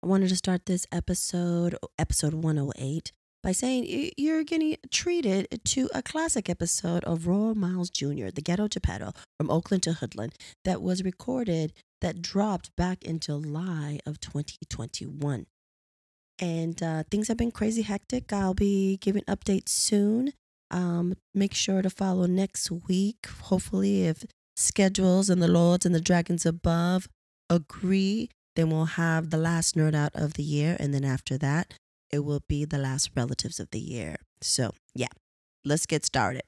I wanted to start this episode 108, by saying you're getting treated to a classic episode of Roy Miles Jr., the Ghetto Geppetto, from Oakland to Hoodland, that was recorded, that dropped back in July of 2021. And things have been crazy hectic. I'll be giving updates soon. Make sure to follow next week. Hopefully, if schedules and the lords and the dragons above agree, then we'll have the last nerd out of the year. And then after that, it will be the last relatives of the year. So, yeah, let's get started.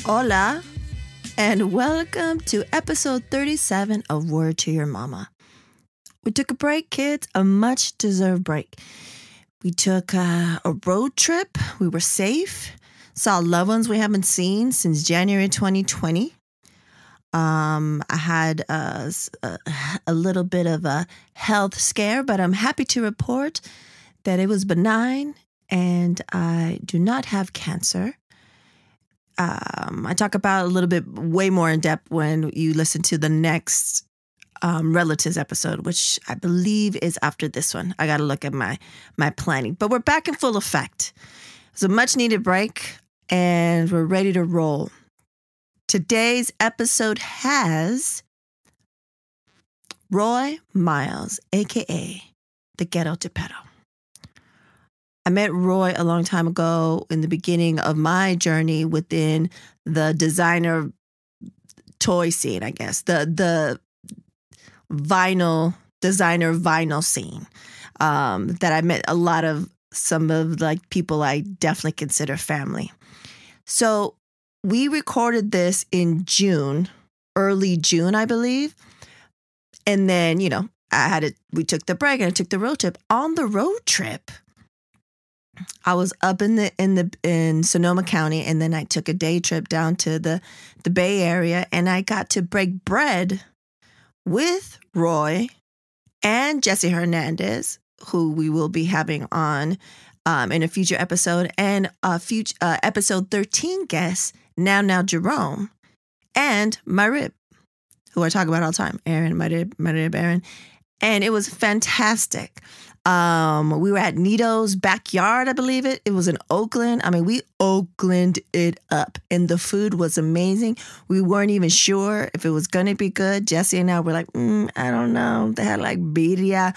Hola, and welcome to episode 37 of Word to Your Mama. We took a break, kids, a much deserved break. We took a road trip. We were safe, saw loved ones we haven't seen since January 2020. I had a little bit of a health scare, but I'm happy to report that it was benign and I do not have cancer. I talk about a little bit way more in depth when you listen to the next relatives episode, which I believe is after this one. I got to look at my planning, but we're back in full effect. It's a much needed break and we're ready to roll. Today's episode has Roy Miles, aka the Ghetto Geppetto. I met Roy a long time ago in the beginning of my journey within the designer toy scene, I guess, the designer vinyl scene, that I met some of like people I definitely consider family. So we recorded this in June, early June, I believe. And then, we took the break and I took the road trip. On the road trip, I was up in Sonoma County, and then I took a day trip down to the Bay Area, and I got to break bread with Roy and Jesse Hernandez, who we will be having on in a future episode, and a future episode 13 guest, now Jerome, and my rib, who I talk about all the time, Aaron, my rib Aaron, and it was fantastic. We were at Nito's backyard, I believe it. It was in Oakland. I mean, we Oakland it up, and the food was amazing. We weren't even sure if it was going to be good. Jesse and I were like, I don't know. They had like birria,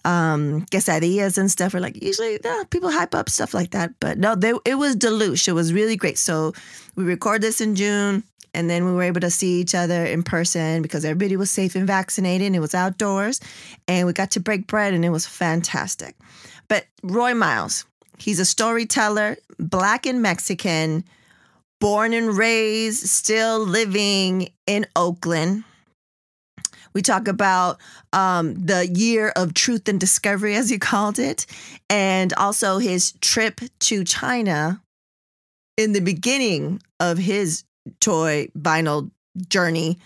quesadillas and stuff. We're like, usually people hype up stuff like that, but no, it was deluxe. It was really great. So we record this in June. And then we were able to see each other in person because everybody was safe and vaccinated and it was outdoors. And we got to break bread and it was fantastic. But Roy Miles, he's a storyteller, Black and Mexican, born and raised, still living in Oakland. We talk about the year of truth and discovery, as he called it, and also his trip to China in the beginning of his toy vinyl journey,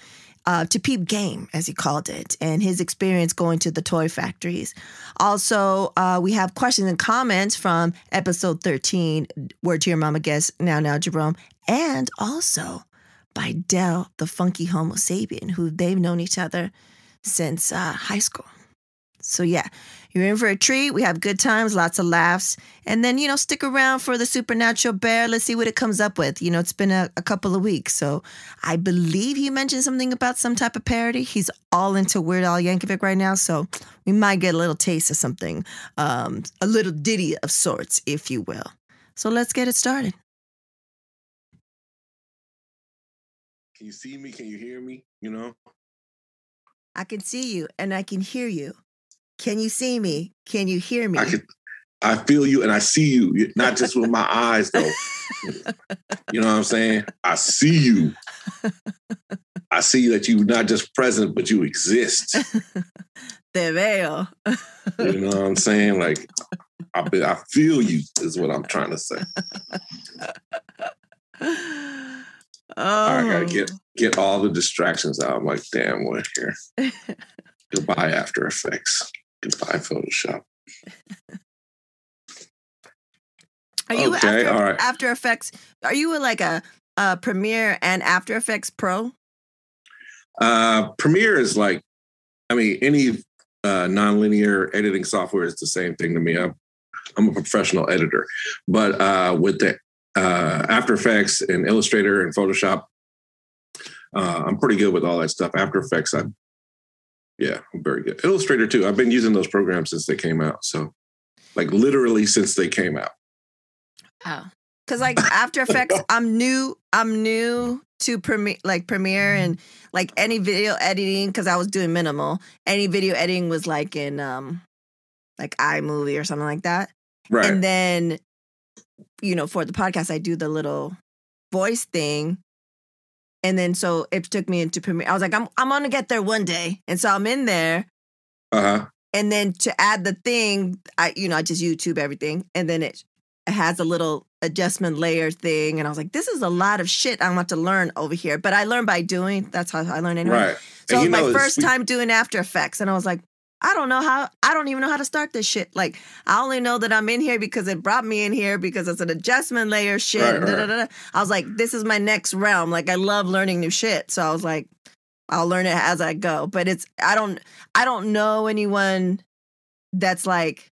to Peep Game, as he called it, and his experience going to the toy factories. Also, we have questions and comments from episode 13, Word to Your Mama guest, now Jerome, and also by Dell, the funky homo sapien, who they've known each other since high school. So yeah, you're in for a treat. We have good times, lots of laughs. And then, stick around for the Supernatural Bear. Let's see what it comes up with. It's been a couple of weeks. So I believe he mentioned something about some type of parody. He's all into Weird Al Yankovic right now. So we might get a little taste of something, a little ditty of sorts, if you will. So let's get it started. Can you see me? Can you hear me? I can see you and I can hear you. Can you see me? Can you hear me? I feel you and I see you, not just with my eyes, though. You know what I'm saying? I see you. I see that you're not just present, but you exist. Te veo. You know what I'm saying? Like, I feel you is what I'm trying to say. I gotta get all the distractions out. I'm like, damn, we're here. Goodbye, After Effects. Goodbye, Photoshop. Are you Okay, all right. After Effects? Are you like a Premiere and After Effects Pro? Premiere is like, I mean, any nonlinear editing software is the same thing to me. I'm a professional editor, but with the After Effects and Illustrator and Photoshop, I'm pretty good with all that stuff. After Effects, I'm very good. Illustrator too. I've been using those programs since they came out. So, like literally since they came out. Oh, because like After Effects, I'm new to Premiere and like any video editing because I was doing minimal. Any video editing was like in like iMovie or something like that. Right. And then, for the podcast, I do the little voice thing. And then so it took me into Premiere. I was like, I'm gonna get there one day. And so I'm in there. Uh-huh. And then to add the thing, I just YouTube everything. And then it has a little adjustment layer thing. And I was like, this is a lot of shit I'm about to learn over here. But I learn by doing. That's how I learn anyway. Right. So it was my first time doing After Effects. And I was like, I don't even know how to start this shit. Like, I only know that I'm in here because it brought me in here because it's an adjustment layer shit. Right. I was like, this is my next realm. Like, I love learning new shit. So I was like, I'll learn it as I go. But I don't know anyone that's like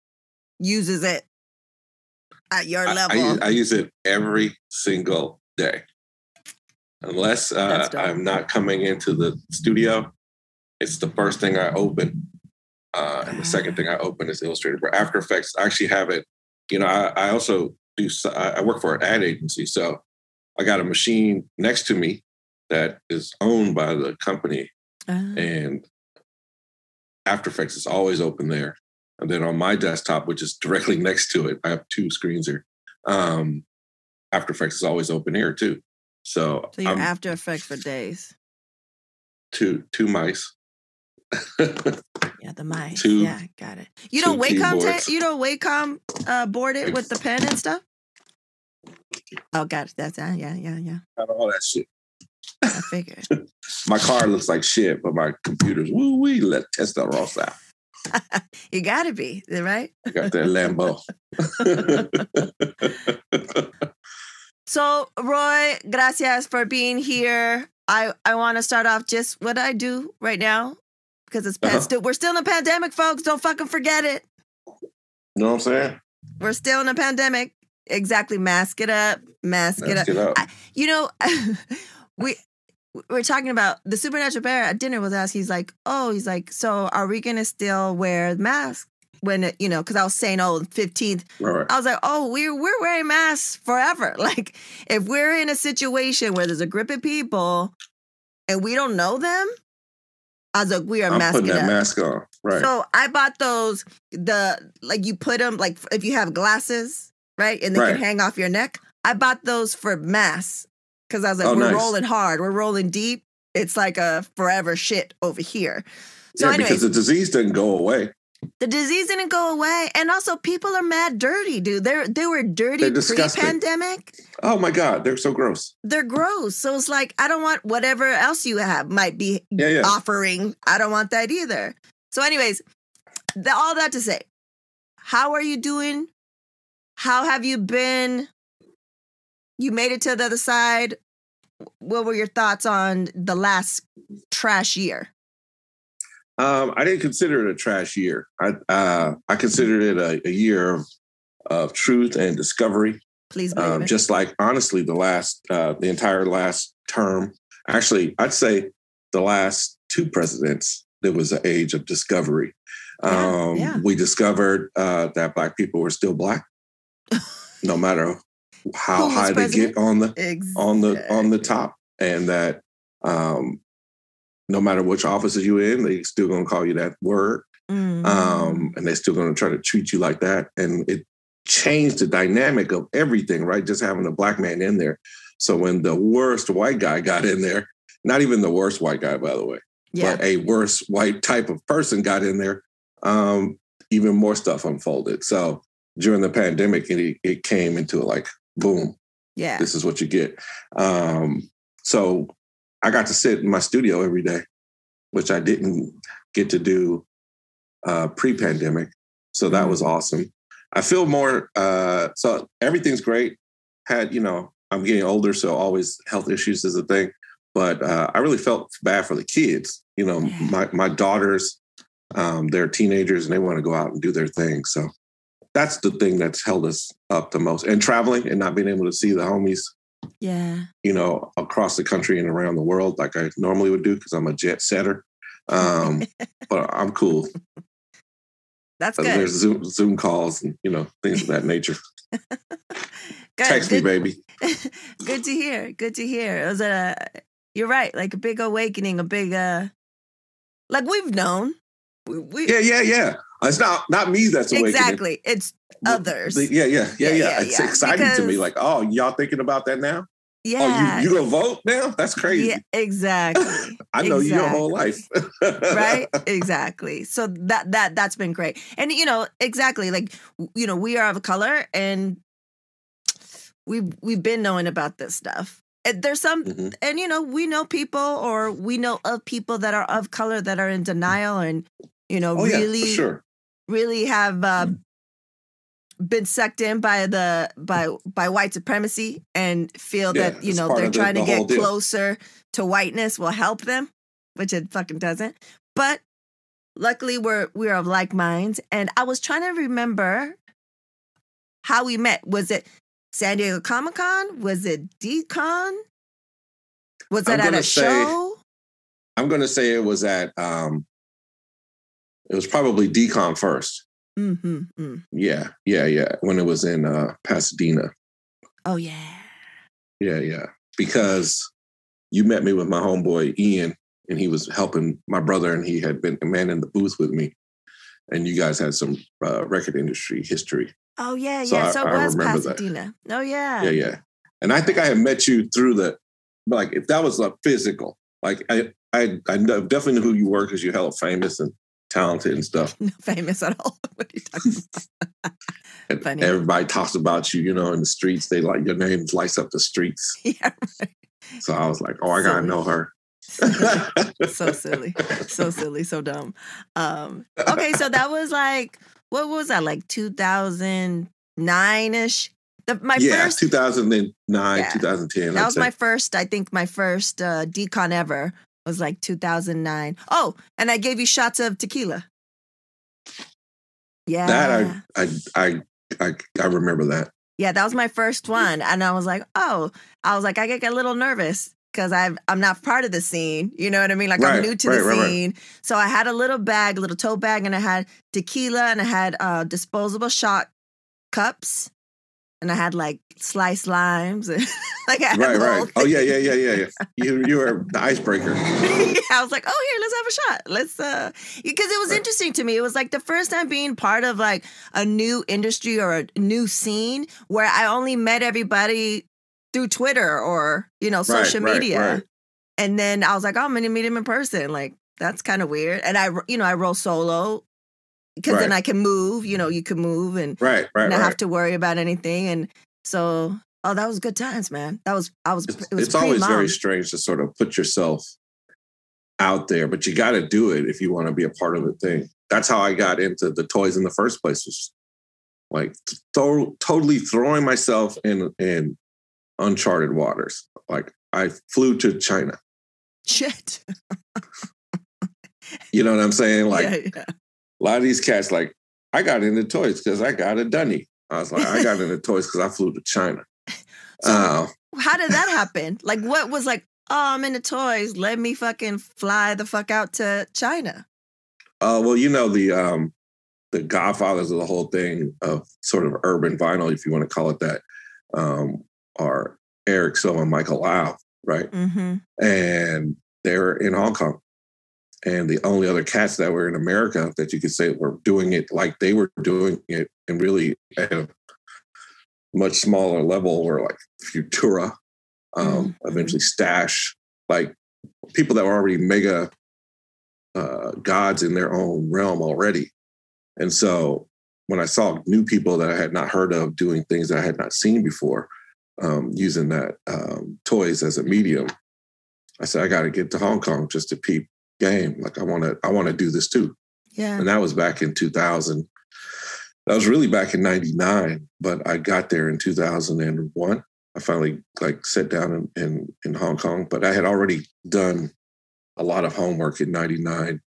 uses it at your level. I use it every single day. Unless I'm not coming into the studio, it's the first thing I open. And the second thing I open is Illustrator. But After Effects, I actually have it. I also I work for an ad agency. So I got a machine next to me that is owned by the company. And After Effects is always open there. And then on my desktop, which is directly next to it, I have two screens here. After Effects is always open here too. So you're After Effects for days. Two mice. Yeah, the mice. Yeah, got it. You don't Wacom board it with the pen and stuff? Oh, got it. That's yeah. Got all that shit. I figured. My car looks like shit, but my computer's woo-wee, let Testarossa. You gotta be, right? I got that Lambo. So, Roy, gracias for being here. I want to start off just what I do right now because we're still in a pandemic, folks. Don't fucking forget it. You know what I'm saying? We're still in a pandemic. Exactly. Mask it up. Mask it up. We're talking about the Supernatural Bear at dinner was asked. He's like, so are we going to still wear masks when, because I was saying, 15th. Right. I was like, we're wearing masks forever. Like, if we're in a situation where there's a group of people and we don't know them, I was like, we are masking putting that up. mask on. Right. So I bought those, you put them, like, if you have glasses, right? And they can hang off your neck. I bought those for masks. Because I was like, we're rolling hard. We're rolling deep. It's like a forever shit over here. So anyways, because the disease didn't go away. The disease didn't go away. And also, people are mad dirty, dude. They were dirty pre-pandemic. Oh, my God. They're so gross. They're gross. So it's like, I don't want whatever else you might be offering. I don't want that either. So anyways, all that to say, how are you doing? How have you been? You made it to the other side. What were your thoughts on the last trash year? I didn't consider it a trash year. I considered it a year of truth and discovery. Please believe it. Just like, honestly, the entire last term. Actually, I'd say the last two presidents, there was an age of discovery. We discovered that Black people were still Black, no matter how high they get on the top, and that no matter which offices you're in, they still gonna call you that word, and they're still gonna try to treat you like that, and it changed the dynamic of everything, right? Just having a Black man in there. So when the worst white guy got in there, not even the worst white guy, by the way, but a worse white type of person got in there, even more stuff unfolded. So during the pandemic, it came into like, boom, this is what you get. So I got to sit in my studio every day, which I didn't get to do pre-pandemic. So that was awesome. I feel more, so everything's great. Had, I'm getting older, so always health issues is a thing. But I really felt bad for the kids. My daughters, they're teenagers and they want to go out and do their thing. So that's the thing that's held us up the most. And traveling and not being able to see the homies, Yeah. across the country and around the world like I normally would do because I'm a jet setter. But I'm cool. That's good. There's Zoom calls and, things of that nature. Text me, baby. Good to hear. Good to hear. It was you're right. Like a big awakening, a big, like we've known. Yeah. It's not me that's awakening. Exactly. It's others. Yeah. It's exciting to me. Like, oh, y'all thinking about that now? Yeah. Oh, you gonna vote now? That's crazy. Yeah, exactly. I know you your whole life. Right? Exactly. So that's been great. And exactly, like we are of color and we've been knowing about this stuff. And there's some and we know people or we know of people that are of color that are in denial and really for sure. really have been sucked in by white supremacy and feel that they're trying to get closer to whiteness will help them, which it fucking doesn't. But luckily we're of like minds. And I was trying to remember how we met. Was it San Diego Comic-Con? Was it D-Con? Was that at a show? I'm gonna say it was at it was probably D-Con first. Mm-hmm. Yeah. When it was in Pasadena. Oh yeah. Yeah. Because you met me with my homeboy Ian, and he was helping my brother, and he had been a man in the booth with me, and you guys had some record industry history. Oh yeah. So it was Pasadena. That. Oh yeah. Yeah. And I think I had met you through if that was physical, like I definitely knew who you were because you're hella famous and talented and stuff. Not famous at all. What are you talking about? Funny. Everybody talks about you, in the streets. They like your name lights up the streets. Yeah, right. So I was like, oh, I gotta know her. So silly, so dumb. Okay, so that was like, what was that, like 2009-ish? First 2009, 2010. That was my first decon ever. Was like 2009. Oh, and I gave you shots of tequila. Yeah. That I remember that. Yeah, that was my first one. And I was like, I get a little nervous because I'm not part of the scene. You know what I mean? Like I'm new to the scene. Right. So I had a little tote bag, and I had tequila and I had disposable shot cups. And I had like sliced limes. And like right. Oh yeah. You were the icebreaker. I was like, oh, here, let's have a shot. Let's because it was interesting to me. It was like the first time being part of like a new industry or a new scene where I only met everybody through Twitter or social media. Right. And then I was like, oh, I'm gonna meet him in person. Like that's kind of weird. And I roll solo. Because then I can move, you can move and not have to worry about anything. And so, that was good times, man. It's always very strange to sort of put yourself out there, but you got to do it if you want to be a part of the thing. That's how I got into the toys in the first place, was like totally throwing myself in uncharted waters. Like I flew to China. Shit. You know what I'm saying? Like, yeah. A lot of these cats, like, I got into toys because I got a dunny. I was like, I got into toys because I flew to China. So how did that happen? Like, what was like, oh, I'm into toys. Let me fucking fly the fuck out to China. Well, the godfathers of the whole thing of sort of urban vinyl, if you want to call it that, are Eric So and Michael Lau, right? Mm-hmm. And they were in Hong Kong. And the only other cats that were in America that you could say were doing it like they were doing it, and really at a much smaller level, were like Futura, eventually Stash, like people that were already mega gods in their own realm already. And so when I saw new people that I had not heard of doing things that I had not seen before, using that toys as a medium, I said, I got to get to Hong Kong just to Peep Game. Like I want to do this too. Yeah. And that was back in 2000. That was really back in 99, but I got there in 2001. I finally sat down in Hong Kong, but I had already done a lot of homework in 99,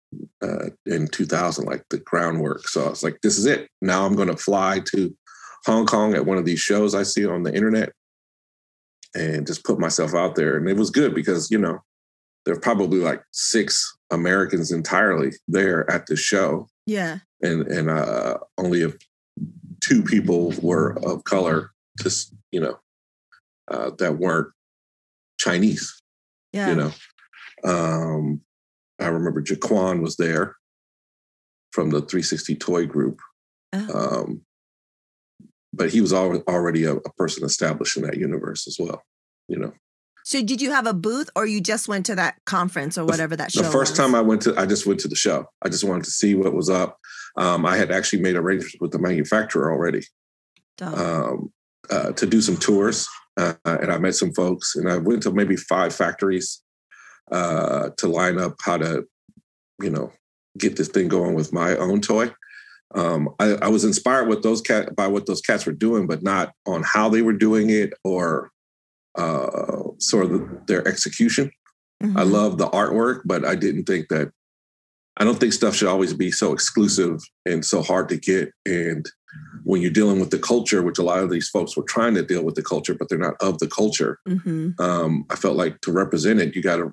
in 2000, like the groundwork. So I was like, this is it. Now I'm going to fly to Hong Kong at one of these shows I see on the internet and just put myself out there. And it was good because, there are probably like 6 Americans entirely there at the show. Yeah. And only 2 people were of color, just, that weren't Chinese. Yeah. I remember Jaquan was there from the 360 Toy Group. Oh. But he was already a person established in that universe as well, So did you have a booth or you just went to that conference or whatever that show was? The first time I just went to the show. I just wanted to see what was up. I had actually made arrangements with the manufacturer already to do some tours. And I met some folks and I went to maybe 5 factories to line up how to, get this thing going with my own toy. I was inspired with by what those cats were doing, but not on how they were doing it or sort of their execution. Mm-hmm. I love the artwork, but I don't think stuff should always be so exclusive and so hard to get. And when you're dealing with the culture, which a lot of these folks were trying to deal with the culture, but they're not of the culture. Mm-hmm. I felt like to represent it, you got to,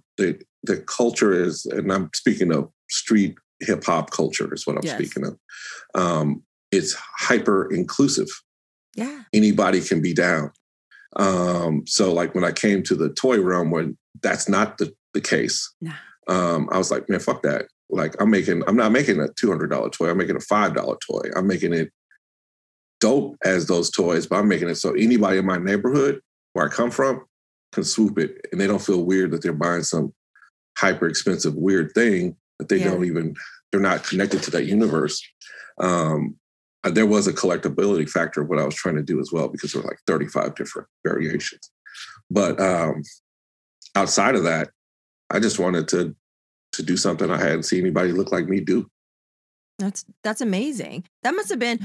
the culture is, and I'm speaking of street hip hop culture is what I'm speaking of. It's hyper inclusive. Yeah. Anybody can be down. So like when I came to the toy realm, when that's not the case, nah. I was like, man, fuck that. Like I'm not making a $200 toy. I'm making a $5 toy. I'm making it dope as those toys, but I'm making it so anybody in my neighborhood where I come from can swoop it and they don't feel weird that they're buying some hyper expensive weird thing that they're not connected to that universe. There was a collectability factor of what I was trying to do as well, because there were like 35 different variations. But outside of that, I just wanted to do something I hadn't seen anybody look like me do. That's amazing. That must have been.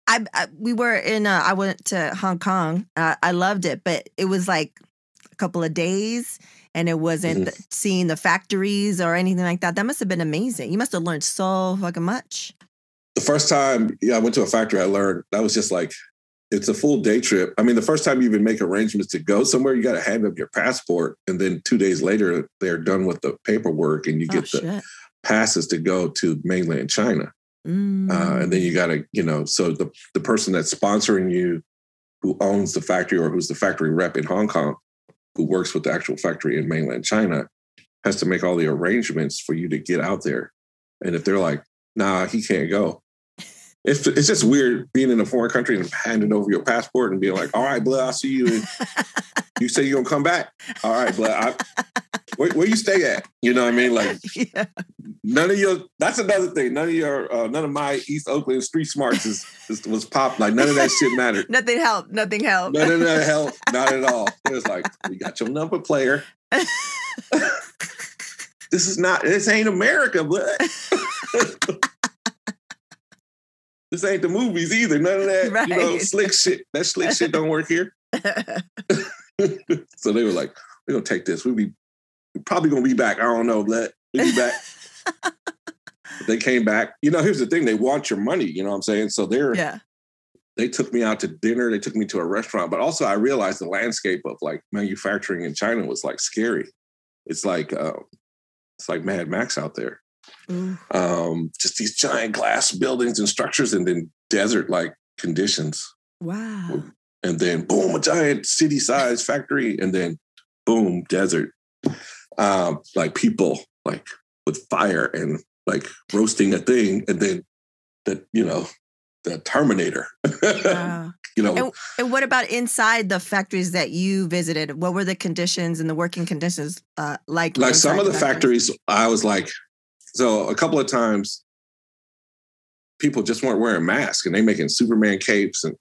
I went to Hong Kong. I loved it, but it was like a couple of days, and it wasn't seeing the factories or anything like that. That must have been amazing. You must have learned so fucking much. The first time I went to a factory, I learned that was just like, it's a full day trip. I mean, the first time you even make arrangements to go somewhere, you got to hand up your passport. And then 2 days later, they're done with the paperwork and you get the passes to go to mainland China. And then you got to, so the person that's sponsoring you, who owns the factory or who's the factory rep in Hong Kong, who works with the actual factory in mainland China, has to make all the arrangements for you to get out there. And if they're like, nah, he can't go. It's just weird being in a foreign country and handing over your passport and being like, all right, blood, I'll see you. And you say you're going to come back. All right, blood. Where you stay at? You know what I mean? Like, none of that's another thing. None of my East Oakland street smarts was pop. Like, none of that shit mattered. Nothing helped. None of that helped. Not at all. It was like, we got your number, player. This ain't America, blood. This ain't the movies either. None of that, right. Slick shit. That slick shit don't work here. So they were like, we're going to take this. We're probably going to be back. I don't know, but we'll be back. But they came back. Here's the thing. They want your money. You know what I'm saying? So they took me out to dinner. They took me to a restaurant. But also I realized the landscape of like manufacturing in China was like scary. It's like Mad Max out there. Just these giant glass buildings and structures, and then desert-like conditions. Wow. And then boom, a giant city-sized factory, and then boom, desert. Like people like with fire and like roasting a thing, and then the Terminator. Wow. And what about inside the factories that you visited? What were the conditions and the working conditions like? Like some of the factories, I was like, so a couple of times people just weren't wearing masks and they making Superman capes and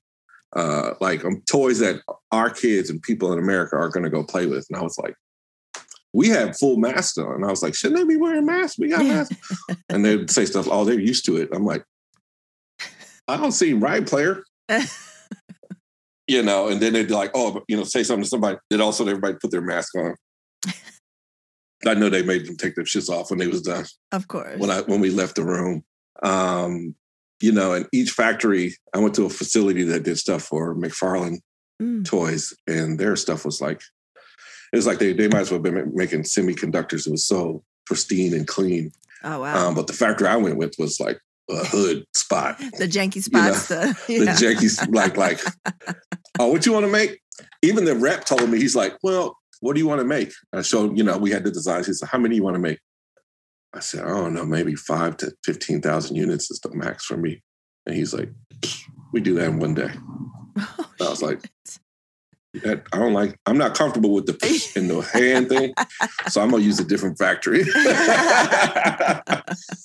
toys that our kids and people in America are going to go play with. And I was like, we have full masks on. And I was like, shouldn't they be wearing masks? We got masks. And they'd say stuff, oh, they're used to it. I'm like, I don't see him right, player. And then they'd be like, oh, say something to somebody. Then also everybody put their mask on. I know they made them take their shits off when they was done. Of course. When we left the room. And each factory, I went to a facility that did stuff for McFarlane toys, and their stuff was like, it was like they might as well have been making semiconductors. It was so pristine and clean. Oh, wow. But the factory I went with was like a hood spot. The janky spots. The janky, like, oh, what you want to make? Even the rep told me, he's like, well, what do you want to make? I showed, we had the designs. He said, how many do you want to make? I said, I don't know, maybe 5,000 to 15,000 units is the max for me. And he's like, we do that in one day. Oh, I was like, I'm not comfortable with the in the hand thing. So I'm going to use a different factory.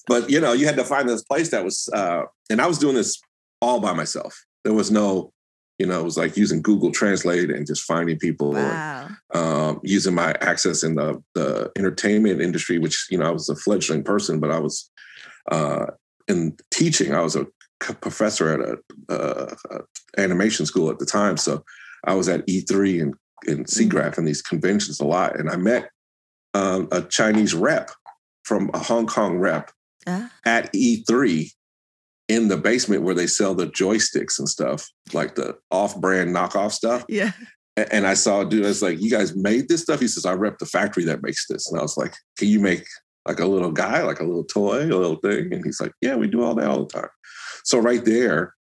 But, you had to find this place that was, and I was doing this all by myself. There was no, it was like using Google Translate and just finding people. Wow. And, using my access in the entertainment industry, which, I was a fledgling person, but I was in teaching. I was a professor at a animation school at the time. So I was at E3 and SIGGRAPH and these conventions a lot. And I met a Chinese rep from a Hong Kong rep at E3 in the basement where they sell the joysticks and stuff, like the off-brand knockoff stuff. Yeah. And I saw a dude, I was like, you guys made this stuff? He says, I rep the factory that makes this. And I was like, can you make like a little guy, like a little toy, a little thing? And he's like, yeah, we do all that all the time. So right there.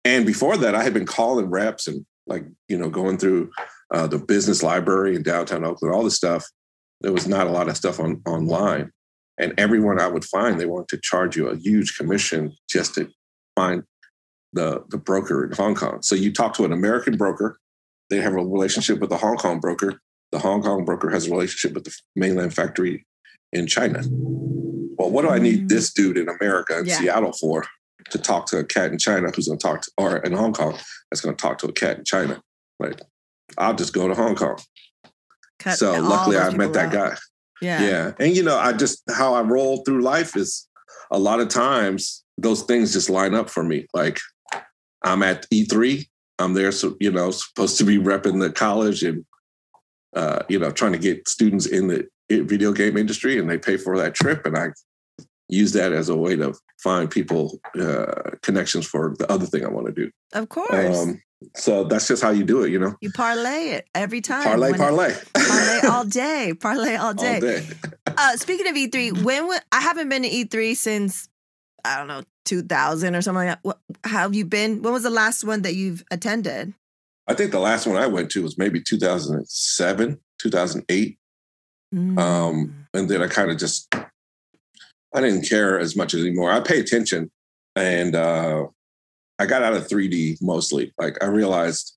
And before that, I had been calling reps and like, going through the business library in downtown Oakland, all this stuff. There was not a lot of stuff online. And everyone I would find, they wanted to charge you a huge commission just to find the broker in Hong Kong. So you talk to an American broker, they have a relationship with the Hong Kong broker. The Hong Kong broker has a relationship with the mainland factory in China. Well, what do I need this dude in America and Seattle for to talk to a cat in China who's going to talk to, or in Hong Kong that's going to talk to a cat in China? Like, I'll just go to Hong Kong. So luckily I met that guy. Yeah. And, how I roll through life is a lot of times those things just line up for me. Like I'm at E3, I'm there, so, supposed to be repping the college and, trying to get students in the video game industry, and they pay for that trip. And I use that as a way to find people connections for the other thing I want to do. Of course. So that's just how you do it, You parlay it every time. Parlay. Parlay all day. Parlay all day. Speaking of E3, I haven't been to E3 since, I don't know, 2000 or something like that. How have you been? When was the last one that you've attended? I think the last one I went to was maybe 2007, 2008. And then I kind of I didn't care as much anymore. I pay attention, and I got out of 3D mostly. Like I realized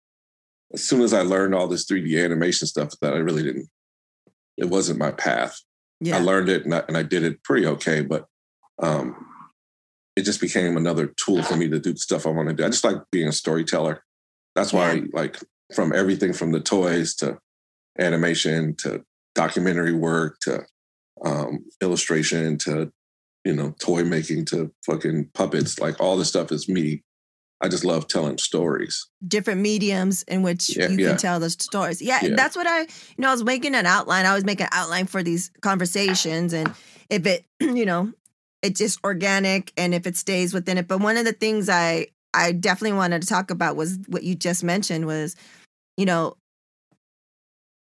as soon as I learned all this 3D animation stuff that I really didn't, it wasn't my path. Yeah. I learned it and I did it pretty okay, but it just became another tool for me to do the stuff I want to do. I just like being a storyteller. That's why from everything from the toys to animation to documentary work to illustration to, toy making to fucking puppets, like all this stuff is me. I just love telling stories. Different mediums in which you can tell the stories. Yeah, that's what I was making an outline. I always make an outline for these conversations. And if it, it's just organic and if it stays within it. But one of the things I definitely wanted to talk about was what you just mentioned was,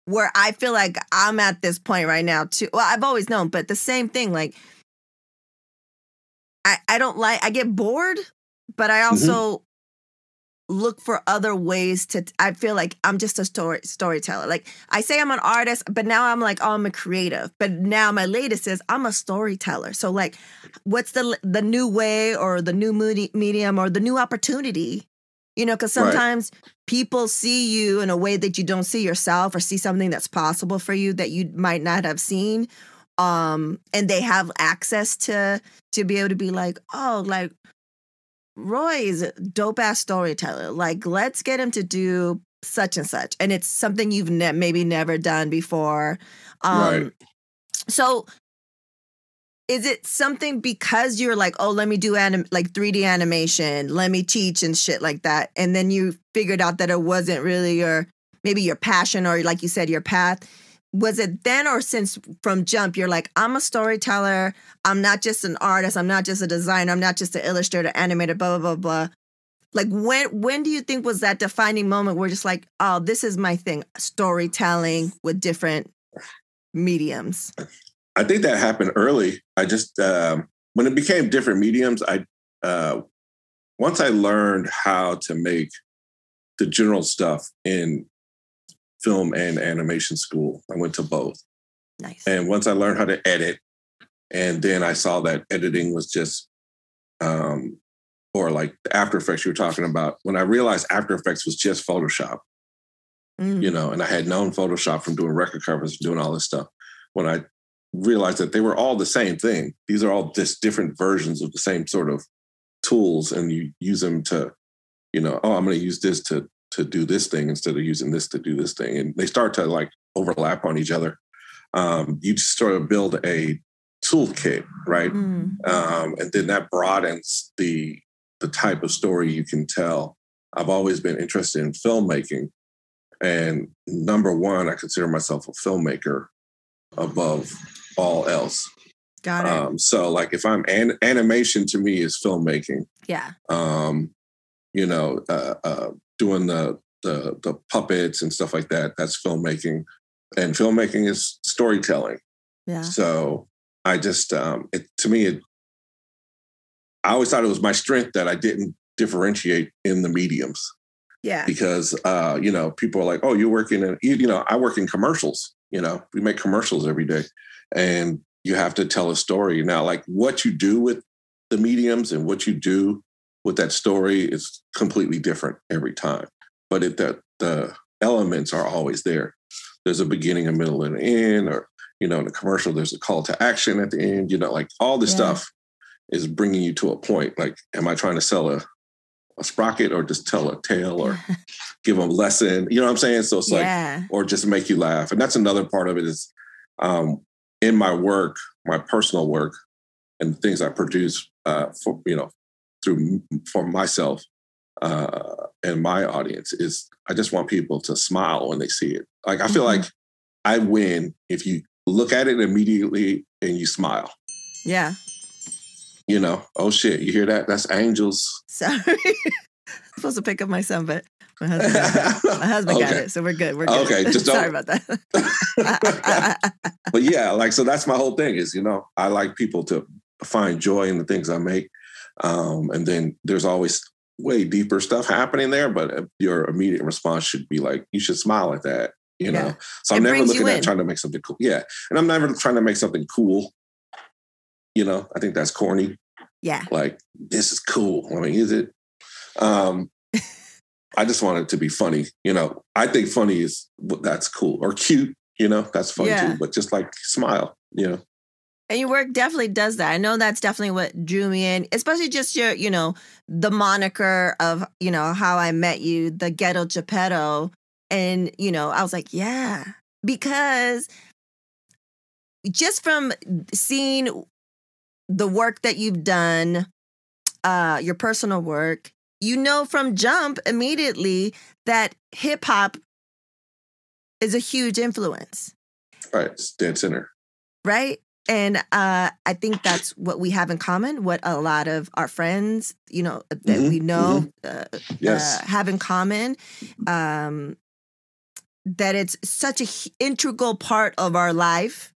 where I feel like I'm at this point right now too. Well, I've always known, but the same thing, like I get bored, but I also look for other ways I feel like I'm just a storyteller. Like I say I'm an artist, but now I'm like, oh, I'm a creative. But now my latest is I'm a storyteller. So like, what's the new way or the new medium or the new opportunity? Because sometimes people see you in a way that you don't see yourself or see something that's possible for you that you might not have seen. And they have access to be able to be like, oh, like Roy is a dope ass storyteller. Like, let's get him to do such and such. And it's something you've maybe never done before. So Is it something because you're like, oh, let me do like 3D animation, let me teach and shit like that, and then you figured out that it wasn't really maybe your passion or, like you said, your path? Was it then, or since from jump, you're like, I'm a storyteller, I'm not just an artist, I'm not just a designer, I'm not just an illustrator, animator, blah, blah, blah, blah. Like, when do you think was that defining moment where just like, oh, this is my thing, storytelling with different mediums? I think that happened early. I just, when it became different mediums, once I learned how to make the general stuff in film and animation school, I went to both. Nice. And once I learned how to edit, and then I saw that editing was just, or like the After Effects you were talking about, when I realized After Effects was just Photoshop, and I had known Photoshop from doing record covers and doing all this stuff. When I realized that they were all the same thing, these are all just different versions of the same sort of tools, and you use them to, I'm going to use this to do this thing instead of using this to do this thing. And they start to like overlap on each other. You just sort of build a toolkit, right? And then that broadens the type of story you can tell. I've always been interested in filmmaking. And number one, I consider myself a filmmaker above all else. Got it. So like if I'm animation to me is filmmaking. Yeah. Doing the puppets and stuff like that, that's filmmaking. And filmmaking is storytelling. Yeah. So I just, I always thought it was my strength that I didn't differentiate in the mediums. Yeah. Because, people are like, oh, you work in, I work in commercials, we make commercials every day, and you have to tell a story. Now, like what you do with the mediums and what you do with that story is completely different every time. But the elements are always there. There's a beginning, a middle, and an end, or, in a commercial, there's a call to action at the end, like all this stuff is bringing you to a point. Like, am I trying to sell a sprocket or just tell a tale or give them a lesson? You know what I'm saying? So it's like, or just make you laugh. And that's another part of it is in my work, my personal work and things I produce for myself and my audience is I just want people to smile when they see it. Like, I feel like I win if you look at it immediately and you smile. Yeah. Oh shit, you hear that? That's angels. Sorry. I'm supposed to pick up my son, but my husband got it. So we're good. We're good. Okay, just sorry about that. But yeah, so that's my whole thing is, I like people to find joy in the things I make. And then there's always way deeper stuff happening there, but your immediate response should be like, you should smile at that, So I'm never looking at trying to make something cool. Yeah. And I'm never trying to make something cool. I think that's corny. Yeah. Like, this is cool. I mean, is it? I just want it to be funny. I think funny is that's cool, or cute, that's fun too, but just like smile, And your work definitely does that. I know that's definitely what drew me in, especially just your, the moniker of, how I met you, the Ghetto Geppetto. And, I was like, yeah, because just from seeing the work that you've done, your personal work, from jump immediately that hip hop is a huge influence. Right. It's dead center. Right. And I think that's what we have in common, what a lot of our friends, that we know have in common, that it's such an integral part of our life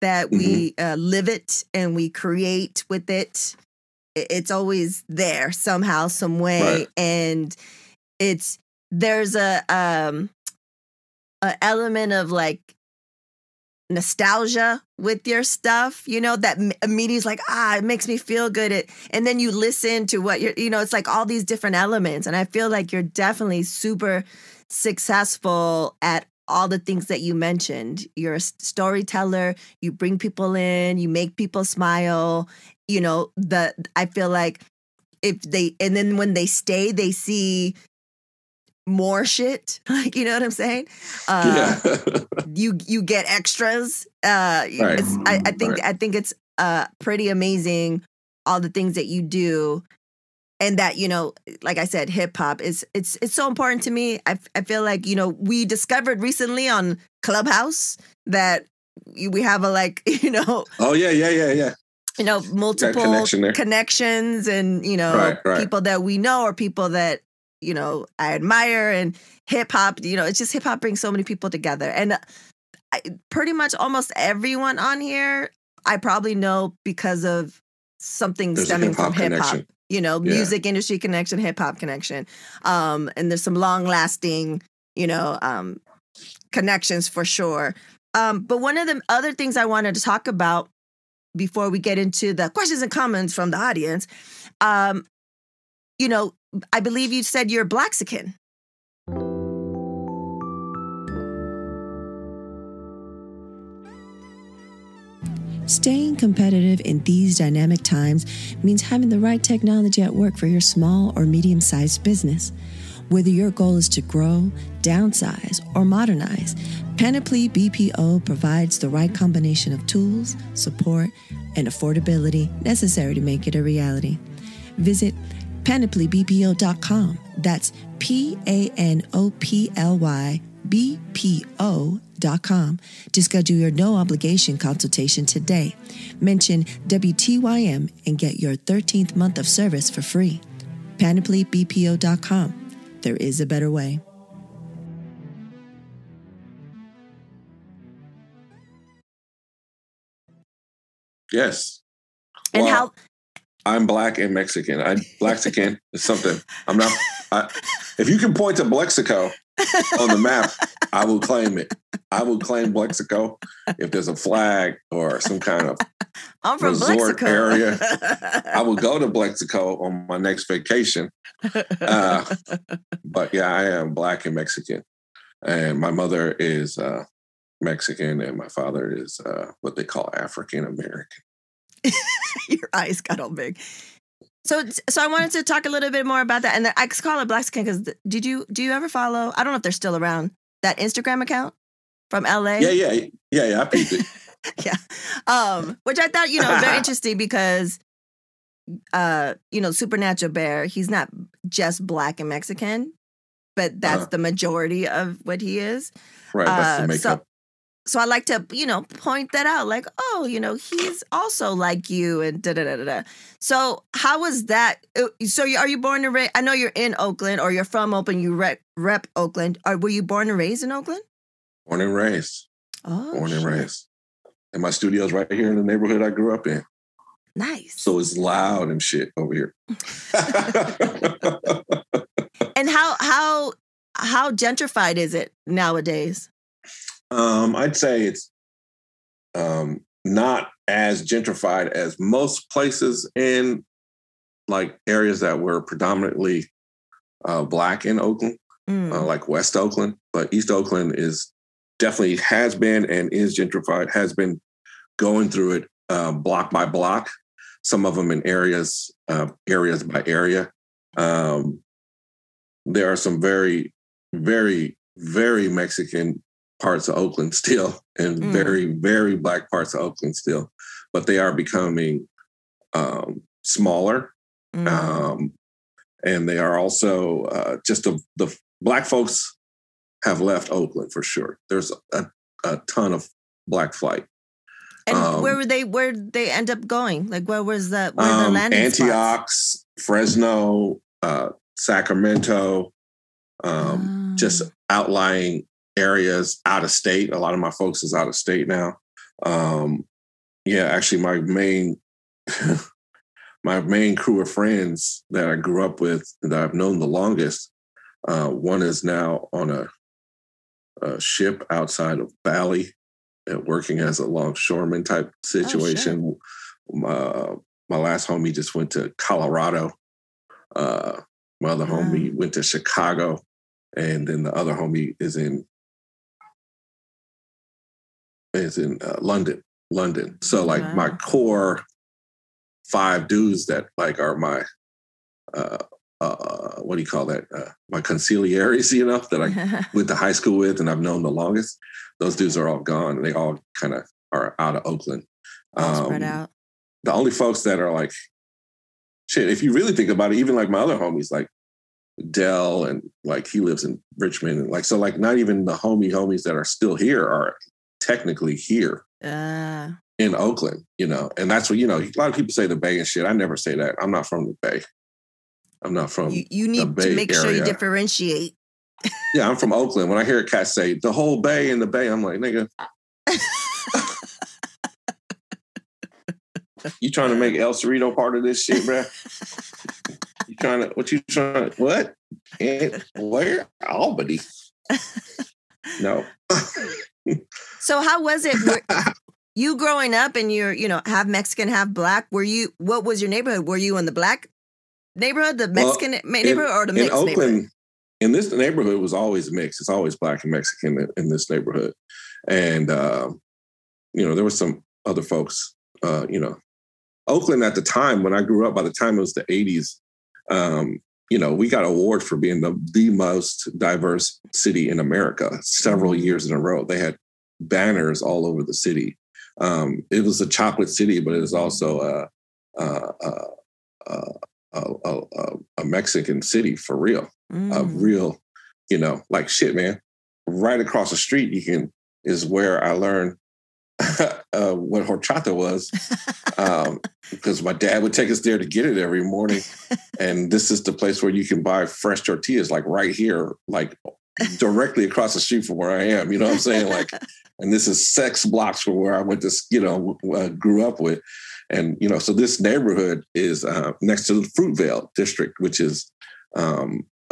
that we live it and we create with it. It's always there somehow, some way. Right. And there's a element of like nostalgia with your stuff, that immediately is like, it makes me feel good. And then you listen to what you're, it's like all these different elements. And I feel like you're definitely super successful at all the things that you mentioned. You're a storyteller, you bring people in, you make people smile, I feel like and then when they stay, they see more shit, like, you know what I'm saying? You get extras. Right. I think it's pretty amazing, all the things that you do. And that, like I said, hip hop it's so important to me. I feel like, we discovered recently on Clubhouse that we have a Oh yeah. Multiple connections and, right. people that we know or people that, I admire, and hip hop, it's just hip hop brings so many people together. And pretty much almost everyone on here, I probably know because of something stemming from hip hop. Music industry connection, hip hop connection. And there's some long lasting, connections for sure. But one of the other things I wanted to talk about before we get into the questions and comments from the audience, I believe you said you're Blaxican. Staying competitive in these dynamic times means having the right technology at work for your small or medium-sized business. Whether your goal is to grow, downsize, or modernize, Panoply BPO provides the right combination of tools, support, and affordability necessary to make it a reality. Visit panoplybpo.com. That's PANOPLYBPO.com to schedule your no-obligation consultation today. Mention WTYM and get your 13th month of service for free. PanoplyBPO.com. There is a better way. Yes. And how... I'm Black and Mexican. Blaxican is something. I'm not... if you can point to Blexico on the map, I will claim it. I will claim Blexico if there's a flag or some kind of resort Blexico. area. I will go to Blexico on my next vacation. But yeah, I am Black and Mexican. And my mother is Mexican and my father is what they call African American. Your eyes got all big. So I wanted to talk a little bit more about that. And I call it Blaxican because do you ever follow, I don't know if they're still around, that Instagram account from LA? Yeah, I peeped it. Yeah. Which I thought, very interesting because, Supernatural Bear, he's not just Black and Mexican, but that's the majority of what he is. Right, that's the makeup. So I like to, point that out, like, oh, he's also like you and da-da-da-da-da. So how was that? So are you born and raised? I know you're in Oakland or you're from Oakland. You rep Oakland. Were you born and raised in Oakland? Born and raised. Oh, Born and raised. And my studio's right here in the neighborhood I grew up in. Nice. So it's loud and shit over here. And how gentrified is it nowadays? I'd say it's not as gentrified as most places in like areas that were predominantly Black in Oakland, like West Oakland. But East Oakland is definitely has been and is gentrified, has been going through it block by block, some of them in areas by area. There are some very, very, very Mexican parts of Oakland still, and very, very Black parts of Oakland still, but they are becoming smaller. And they are also just the Black folks have left Oakland for sure. There's a ton of Black flight. And where they end up going? Like where was the landing Antioch, spots? Fresno, Sacramento, just outlying areas out of state. A lot of my folks is out of state now. Actually my main crew of friends that I grew up with that I've known the longest, one is now on a ship outside of Bali working as a longshoreman type situation. My last homie just went to Colorado. My other homie went to Chicago, and then the other homie is in London. So like my core 5 dudes that like are my what do you call that? My conciliaries, that I went to high school with and I've known the longest. Those dudes are all gone. They all kind of are out of Oakland. All spread out. the only folks that are like, shit, if you really think about it, even like my other homies, like Dell, and like he lives in Richmond, and like, so like not even the homies that are still here are technically here in Oakland, you know. And that's what, you know, a lot of people say the Bay and shit. I never say that. I'm not from the Bay. I'm not from you need the Bay to make area. sure you differentiate. Yeah, I'm from Oakland. When I hear a cat say the whole Bay and the Bay, I'm like, nigga, you trying to make El Cerrito part of this shit, bruh? What? And where? Albany. No. So how was it? You growing up and you're, you know, half Mexican, half black. What was your neighborhood? Were you in the black neighborhood, the Mexican neighborhood, or the mixed Oakland, neighborhood? In this neighborhood was always mixed. It's always black and Mexican in this neighborhood. And, you know, there were some other folks, you know, Oakland at the time, when I grew up, by the time it was the 80s, you know, we got awards for being the most diverse city in America several years in a row. They had banners all over the city. It was a chocolate city, but it was also a Mexican city for real. A real, you know, like shit, man. Right across the street, is where I learned what horchata was, because my dad would take us there to get it every morning. And this is the place where you can buy fresh tortillas, like right here, like directly across the street from where I am. You know what I'm saying? Like, and this is 6 blocks from where I went to, you know, grew up with. And, you know, so this neighborhood is next to the Fruitvale district, which is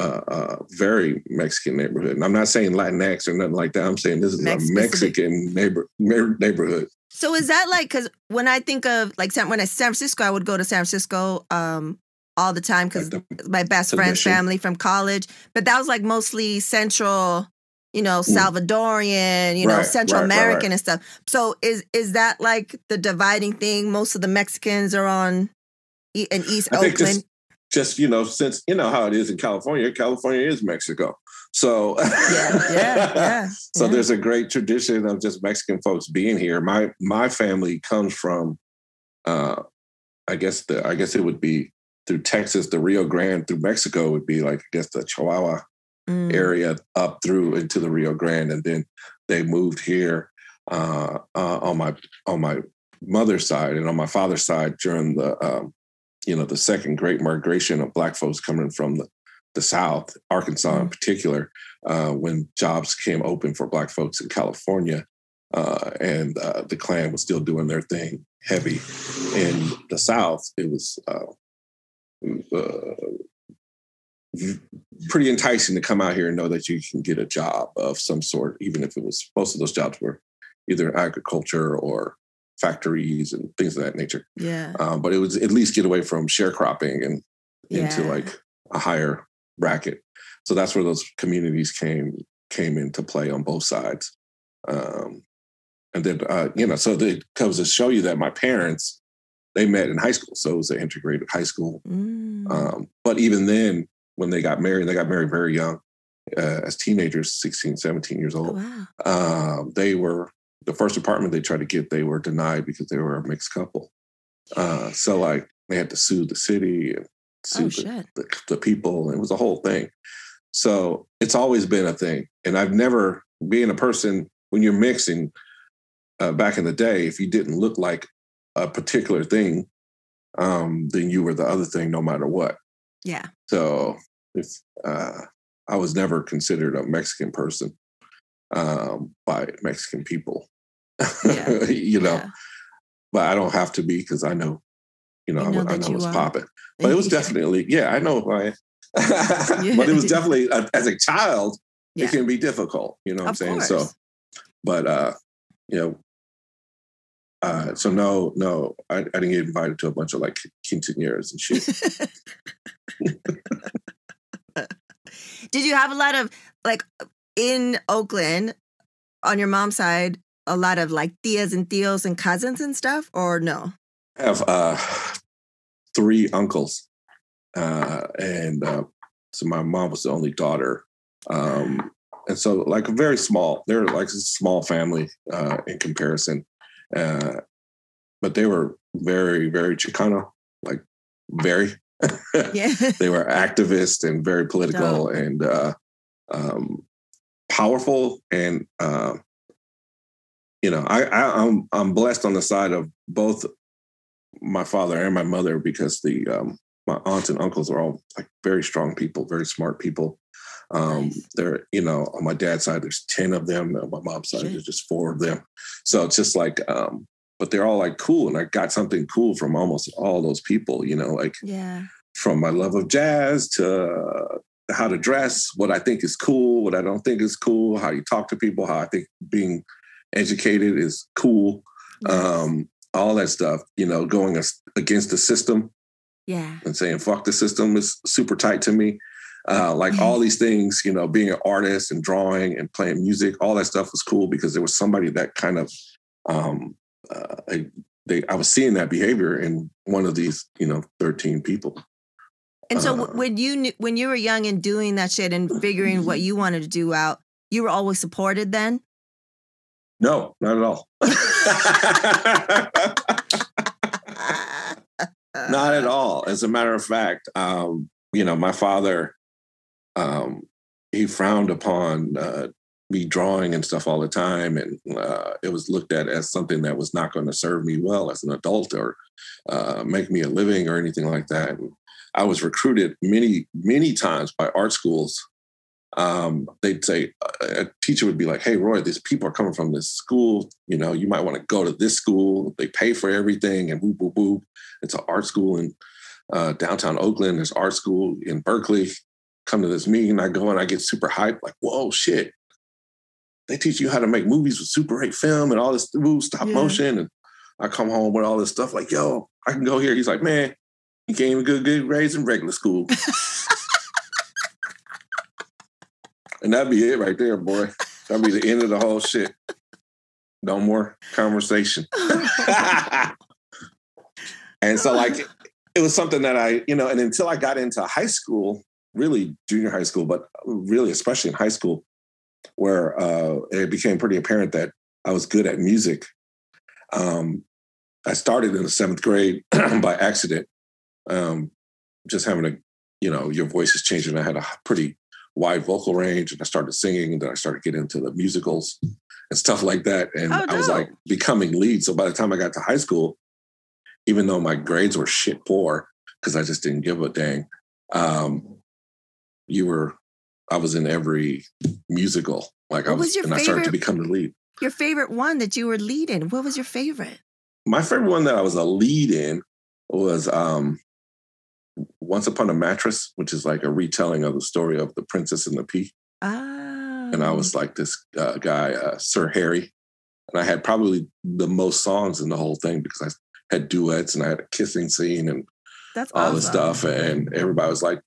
a very Mexican neighborhood. And I'm not saying Latinx or nothing like that. I'm saying this is a Mexican neighborhood. So is that like, because when I think of like San Francisco, I would go to San Francisco all the time because my best friend's family from college. But that was like mostly central, you know, Salvadorian, you know, Central American and stuff. So is that like the dividing thing? Most of the Mexicans are in East Oakland. Just, you know, since you know how it is in California is Mexico. So, so there's a great tradition of just Mexican folks being here. My family comes from, I guess it would be through Texas, the Rio Grande through Mexico would be like, I guess the Chihuahua area up through into the Rio Grande. And then they moved here on my mother's side, and on my father's side during the, you know, the second great migration of Black folks coming from the South, Arkansas in particular, when jobs came open for Black folks in California, and the Klan was still doing their thing heavy in the South. It was pretty enticing to come out here and know that you can get a job of some sort, even if it was, most of those jobs were either agriculture or factories and things of that nature. Yeah. But it was at least get away from sharecropping and into like a higher bracket. So that's where those communities came into play on both sides. And then, you know, so it comes to show you that my parents, they met in high school. So it was an integrated high school. But even then, when they got married very young, as teenagers, 16, 17 years old. Oh, wow. They were, the first apartment they tried to get, they were denied because they were a mixed couple. So like they had to sue the city and sue the people. It was a whole thing. So it's always been a thing. And I've never, being a person, when you're mixing back in the day, if you didn't look like a particular thing, then you were the other thing no matter what. Yeah. So it's, I was never considered a Mexican person by Mexican people, you know, but I don't have to be because I know, I know what's popping. But it was definitely, I know who I am. But it was definitely, as a child, it can be difficult, you know what I'm saying? Course. So, but, so no, I didn't get invited to a bunch of like quinceañeras and shit. Did you have a lot of, like, in Oakland, on your mom's side, a lot of like tias and tios and cousins and stuff, or no? I have 3 uncles. And so my mom was the only daughter. And so like very small, they're like a small family in comparison. But they were very, very Chicano, like very. Yeah. They were activists and very political and powerful. And I'm blessed on the side of both my father and my mother because my aunts and uncles are all like very strong people, very smart people. Nice. They're, on my dad's side, there's 10 of them. On my mom's side, there's just 4 of them. So it's just like, but they're all like cool. And I got something cool from almost all those people, like from my love of jazz to how to dress, what I think is cool, what I don't think is cool, how you talk to people, how I think being educated is cool. Nice. All that stuff, going against the system and saying, fuck the system is super tight to me. All these things, being an artist and drawing and playing music, all that stuff was cool because there was somebody that kind of, I was seeing that behavior in one of these, 13 people. And so when you were young and doing that shit and figuring what you wanted to do out, you were always supported then? No, not at all. Not at all. As a matter of fact, my father, he frowned upon me drawing and stuff all the time. And it was looked at as something that was not going to serve me well as an adult or make me a living or anything like that. And I was recruited many, many times by art schools. They'd say, a teacher would be like, hey, Roy, these people are coming from this school. You might want to go to this school. They pay for everything and whoop, whoop, whoop. It's an art school in downtown Oakland. There's art school in Berkeley. Come to this meeting. I go and I get super hyped. Like, whoa, shit. They teach you how to make movies with Super 8 film and all this stop motion. And I come home with all this stuff like, yo, I can go here. He's like, man, you can't even get good grades in regular school. And that'd be it right there, boy. That'd be the end of the whole shit. No more conversation. And so it was something that I, and until I got into high school, really junior high school, but really especially in high school, where it became pretty apparent that I was good at music. I started in the 7th grade by accident, just having your voice is changing. I had a pretty wide vocal range and I started singing and then I started getting into the musicals and stuff like that. And I was like becoming lead. So by the time I got to high school, even though my grades were shit poor, because I just didn't give a dang, I was in every musical. I started to become the lead. Your favorite one that you were lead in? What was your favorite? My favorite one that I was a lead in was Once Upon a Mattress, which is like a retelling of the story of The Princess and the Pea. Oh. And I was like this guy, Sir Harry. And I had probably the most songs in the whole thing because I had duets and I had a kissing scene and that's all awesome. this stuff. And everybody was like,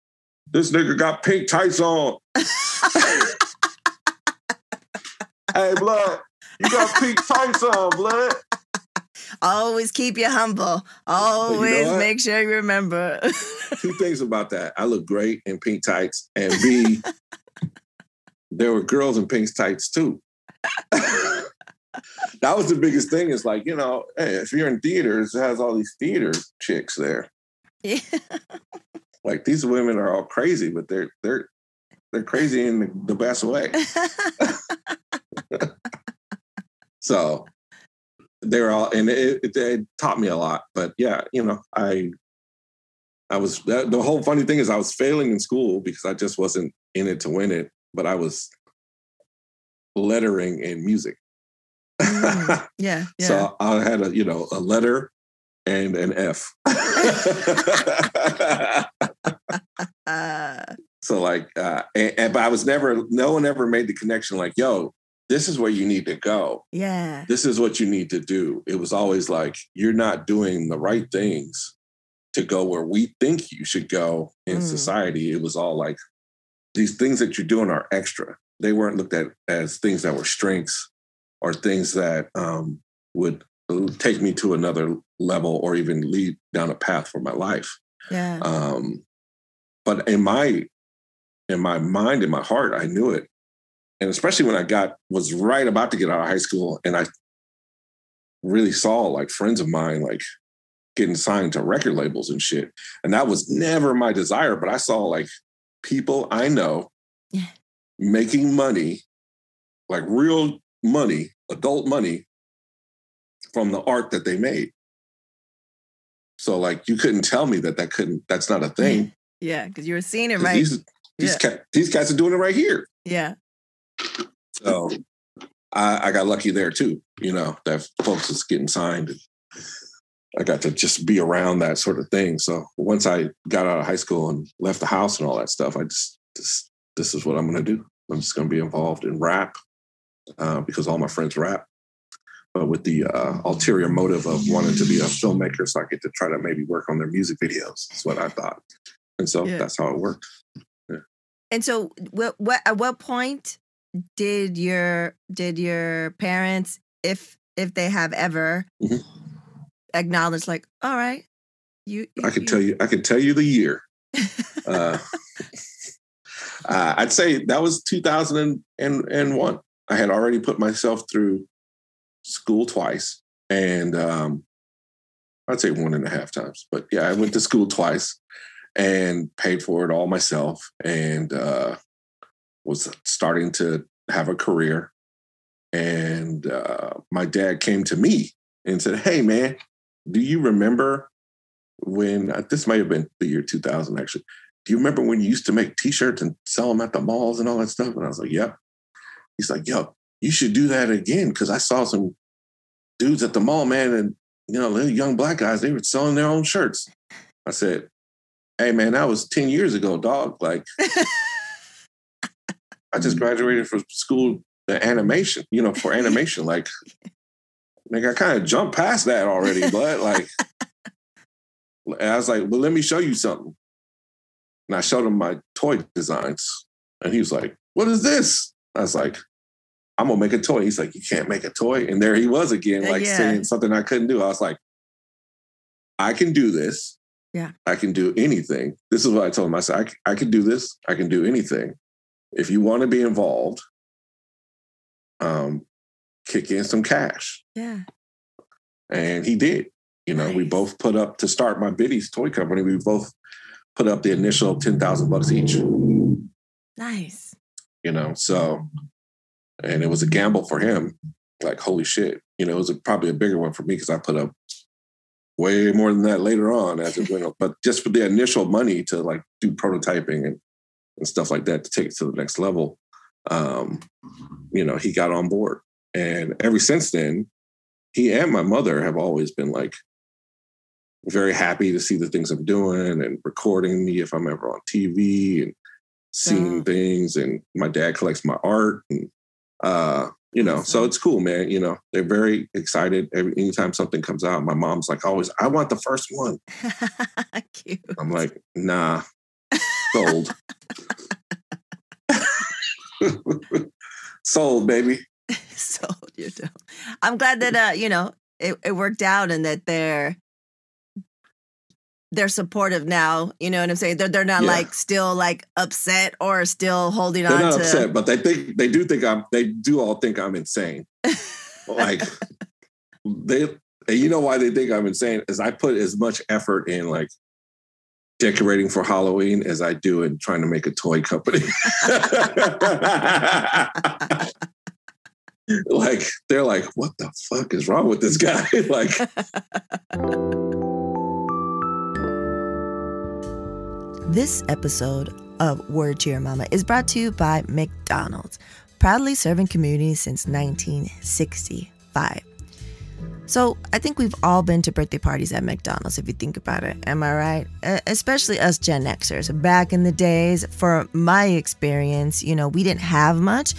this nigga got pink tights on. Hey, blood, you got pink tights on, blood. Always keep you humble. Always make sure you remember. 2 things about that. I look great in pink tights. And B, there were girls in pink tights too. That was the biggest thing. Is like, hey, if you're in theaters, it has all these theater chicks there. Yeah. Like these women are all crazy, but they're crazy in the best way. So they're all, and it taught me a lot. But yeah, I was, the whole funny thing is I was failing in school because I just wasn't in it to win it, but I was lettering in music. Yeah. So I had a letter and an F. So but I was no one ever made the connection like, yo, this is where you need to go. Yeah. This is what you need to do. It was always like, you're not doing the right things to go where we think you should go in society. It was all like, these things that you're doing are extra. They weren't looked at as things that were strengths or things that would take me to another level or even lead down a path for my life. Yeah. But in my mind, in my heart, I knew it. And especially when I was right about to get out of high school and I really saw like friends of mine, like getting signed to record labels and shit. And that was never my desire, but I saw like people I know making money, like real money, adult money from the art that they made. So like you couldn't tell me that's not a thing. Yeah, because you were seeing it right. These cats are doing it right here. Yeah. So I got lucky there too, that folks was getting signed. I got to just be around that sort of thing. So once I got out of high school and left the house and all that stuff, I just this is what I'm going to do. I'm just going to be involved in rap because all my friends rap, but with the ulterior motive of wanting to be a filmmaker, so I get to try to maybe work on their music videos. That's what I thought, and so that's how it worked. Yeah. And so, at what point did your parents, if they have ever, acknowledged, like, all right, I can tell you the year. I'd say that was 2001. I had already put myself through school twice, and I'd say 1.5 times. But yeah, I went to school twice and paid for it all myself, and was starting to have a career. And my dad came to me and said, "Hey, man, do you remember when this might have been the year 2000, actually. Do you remember when you used to make T-shirts and sell them at the malls and all that stuff?" And I was like, "Yep." He's like, "Yo, you should do that again, because I saw some dudes at the mall, man, and little young black guys, they were selling their own shirts." I said, "Hey, man, that was 10 years ago, dog. Like, I just graduated from school for animation. Like, I kind of jumped past that already, but like." And I was like, "Well, let me show you something." And I showed him my toy designs. And he was like, "What is this?" I was like, "I'm going to make a toy." He's like, "You can't make a toy." And there he was again, like saying something I couldn't do. I was like, "I can do this. Yeah. I can do anything." This is what I told him. I said, I can do this. I can do anything. If you want to be involved, kick in some cash. Yeah. And he did. Nice. We both put up, to start my Biddy's toy company, we both put up the initial $10,000 each. Nice. So, and it was a gamble for him. Like, holy shit. It was probably a bigger one for me because I put up way more than that later on as it went up. But just for the initial money to like do prototyping and stuff like that to take it to the next level, he got on board. And ever since then, he and my mother have always been like very happy to see the things I'm doing and recording me if I'm ever on TV and seeing things. And my dad collects my art and, so it's cool, man. They're very excited. Anytime something comes out, my mom's like, always, "I want the first one." Cute. I'm like, "Nah, sold." Sold, baby. Sold, you know. I'm glad that, it worked out and that they're supportive now. You know what I'm saying? They're not like still like upset or still holding on to. They're not upset, but they do all think I'm insane. Like you know why they think I'm insane is I put as much effort in like decorating for Halloween as I do in trying to make a toy company. Like, they're like, "What the fuck is wrong with this guy?" Like, this episode of Word to Your Mama is brought to you by McDonald's, proudly serving communities since 1965. So I think we've all been to birthday parties at McDonald's, if you think about it. Am I right? Especially us Gen Xers. Back in the days, for my experience, we didn't have much.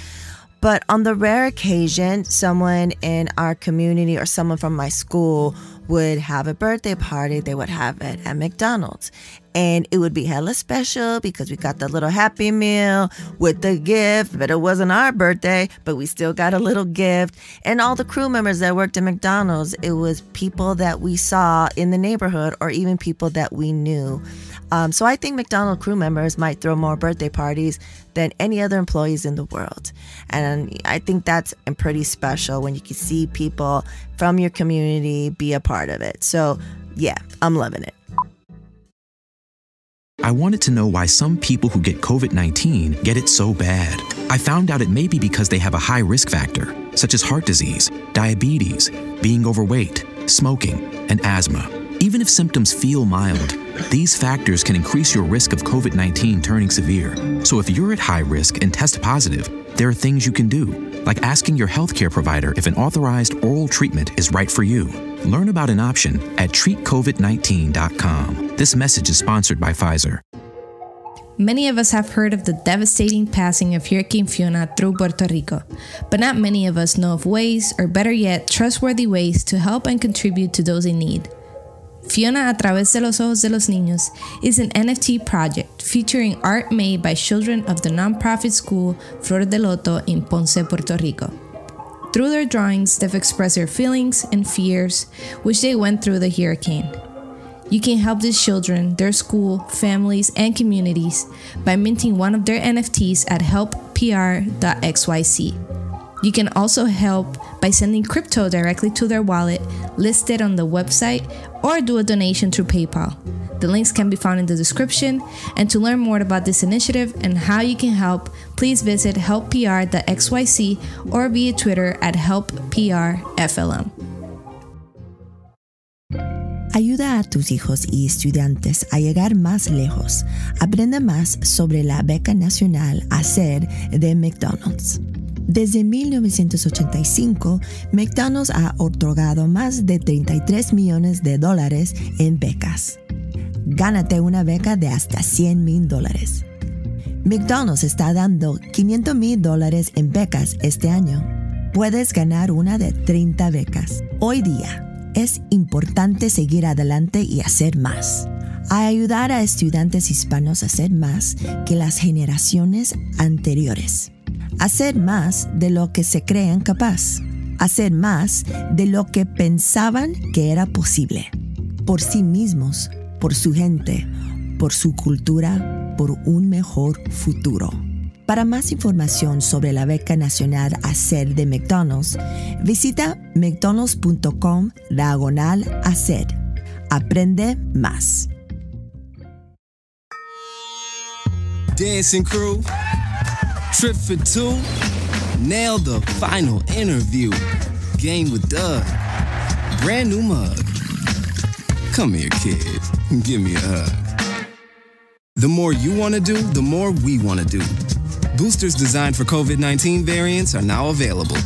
But on the rare occasion, someone in our community or someone from my school would have a birthday party. They would have it at McDonald's. And it would be hella special because we got the little Happy Meal with the gift. But it wasn't our birthday, but we still got a little gift. And all the crew members that worked at McDonald's, it was people that we saw in the neighborhood or even people that we knew. So I think McDonald's crew members might throw more birthday parties than any other employees in the world. And I think that's pretty special when you can see people from your community be a part of it. So Yeah, I'm loving it. I wanted to know why some people who get COVID-19 get it so bad. I found out it may be because they have a high risk factor, such as heart disease, diabetes, being overweight, smoking, and asthma. Even if symptoms feel mild, these factors can increase your risk of COVID-19 turning severe. So if you're at high risk and test positive, there are things you can do, like asking your healthcare provider if an authorized oral treatment is right for you. Learn about an option at treatcovid19.com. This message is sponsored by Pfizer. Many of us have heard of the devastating passing of Hurricane Fiona through Puerto Rico, but not many of us know of ways, or better yet, trustworthy ways to help and contribute to those in need. Fiona a través de los ojos de los niños is an NFT project featuring art made by children of the nonprofit school Flor de Loto in Ponce, Puerto Rico. Through their drawings, they've expressed their feelings and fears which they went through the hurricane. You can help these children, their school, families, and communities by minting one of their NFTs at helppr.xyz. You can also help by sending crypto directly to their wallet listed on the website, or do a donation through PayPal. The links can be found in the description. And to learn more about this initiative and how you can help, please visit helppr.xyz or via Twitter at helpprflm. Ayuda a tus hijos y estudiantes a llegar más lejos. Aprende más sobre la beca nacional Hacer de McDonald's. Desde 1985, McDonald's ha otorgado más de $33 millones en becas. Gánate una beca de hasta $100,000. McDonald's está dando $500,000 en becas este año. Puedes ganar una de 30 becas. Hoy día, es importante seguir adelante y hacer más. A ayudar a estudiantes hispanos a hacer más que las generaciones anteriores. Hacer más de lo que se creen capaz. Hacer más de lo que pensaban que era posible. Por sí mismos, por su gente, por su cultura, por un mejor futuro. Para más información sobre la beca nacional Hacer de McDonald's, visita mcdonalds.com/hacer. Aprende más. Dancing crew, trip for two, nail the final interview. Game with Doug, brand new mug. Come here, kid, give me a hug. The more you want to do, the more we want to do. Boosters designed for COVID-19 variants are now available.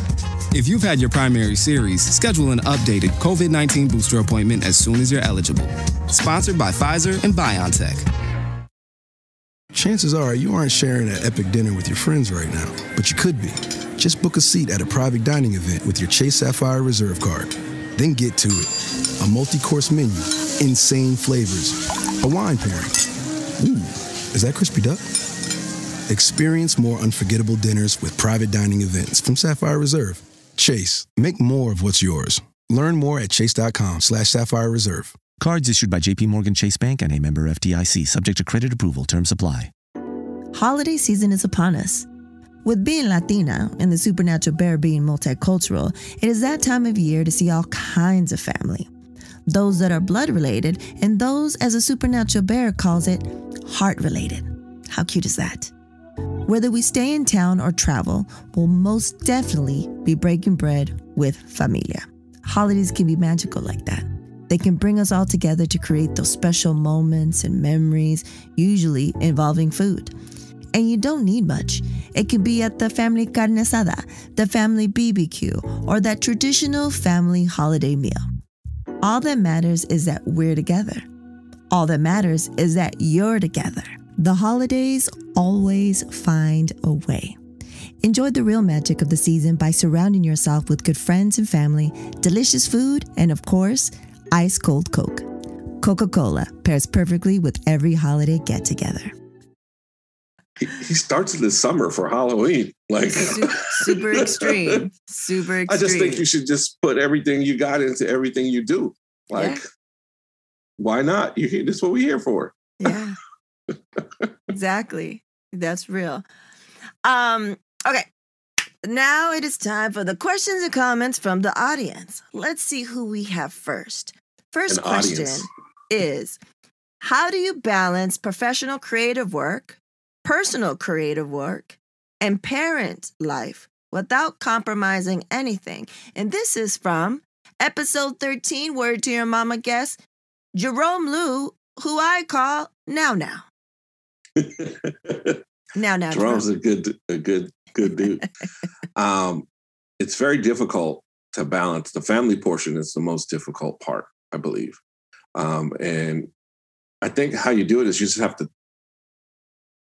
If you've had your primary series, schedule an updated COVID-19 booster appointment as soon as you're eligible. Sponsored by Pfizer and BioNTech. Chances are you aren't sharing an epic dinner with your friends right now, but you could be. Just book a seat at a private dining event with your Chase Sapphire Reserve card. Then get to it. A multi-course menu, insane flavors, a wine pairing. Ooh, is that crispy duck? Experience more unforgettable dinners with private dining events from Sapphire Reserve. Chase, make more of what's yours. Learn more at chase.com/Sapphire Reserve. Cards issued by JP Morgan Chase Bank and a member FDIC, subject to credit approval. Terms apply. Holiday season is upon us. With being Latina and the Supernatural Bear being multicultural, it is that time of year to see all kinds of family. Those that are blood related, and those, as a Supernatural Bear calls it, heart related. How cute is that? Whether we stay in town or travel, we'll most definitely be breaking bread with familia. Holidays can be magical like that. They can bring us all together to create those special moments and memories, usually involving food. And you don't need much. It can be at the family carne asada, the family BBQ, or that traditional family holiday meal. All that matters is that we're together. All that matters is that you're together. The holidays always find a way. Enjoy the real magic of the season by surrounding yourself with good friends and family, delicious food, and of course, ice cold Coke. Coca-Cola pairs perfectly with every holiday get-together. He starts in the summer for Halloween. Like super extreme. Super extreme. I just think you should just put everything you got into everything you do. Like, why not? That's what we're here for. Yeah. Exactly. That's real. Okay. Now it is time for the questions and comments from the audience. Let's see who we have first. first question is, how do you balance professional creative work, personal creative work, and parent life without compromising anything? And this is from episode 13, Word to Your Mama guest, Jerome Lou, who I call Now. Now. Jerome's a good dude. It's very difficult to balance. The family portion is the most difficult part, I believe. And I think how you do it is you just have to,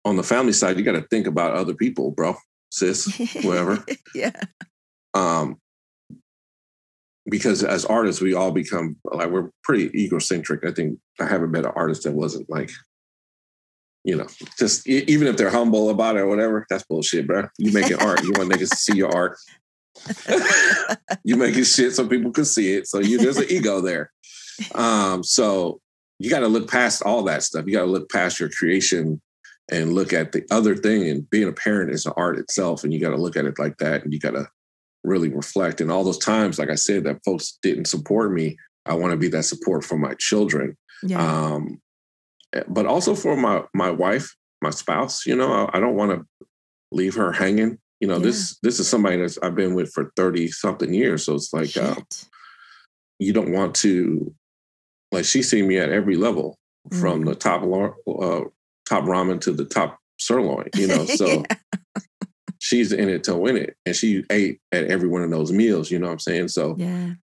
on the family side, you got to think about other people, bro, sis, whoever. Yeah. Because as artists, we all become like, we're pretty egocentric. I think I haven't met an artist that wasn't like, just even if they're humble about it or whatever, that's bullshit, bro. You making art. You want niggas to see your art. You making shit so people can see it. So there's an ego there. So you got to look past all that stuff. You got to look past your creation and look at the other thing. And being a parent is an art itself. And you got to look at it like that. And you got to really reflect. And all those times, like I said, that folks didn't support me, I want to be that support for my children. Yeah. But also for my wife, my spouse, I don't want to leave her hanging. This is somebody that I've been with for 30 something years. So it's like, you don't want to, like, she's seen me at every level from the top ramen to the top sirloin, so she's in it to win it. And she ate at every one of those meals, you know what I'm saying? So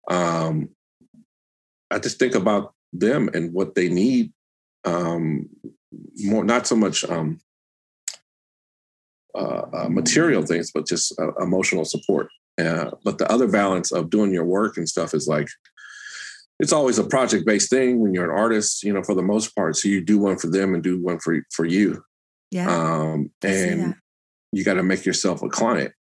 I just think about them and what they need. More, not so much material things, but just emotional support. But the other balance of doing your work and stuff is like, it's always a project-based thing when you're an artist, for the most part. So you do one for them and do one for you. Yeah. And you got to make yourself a client.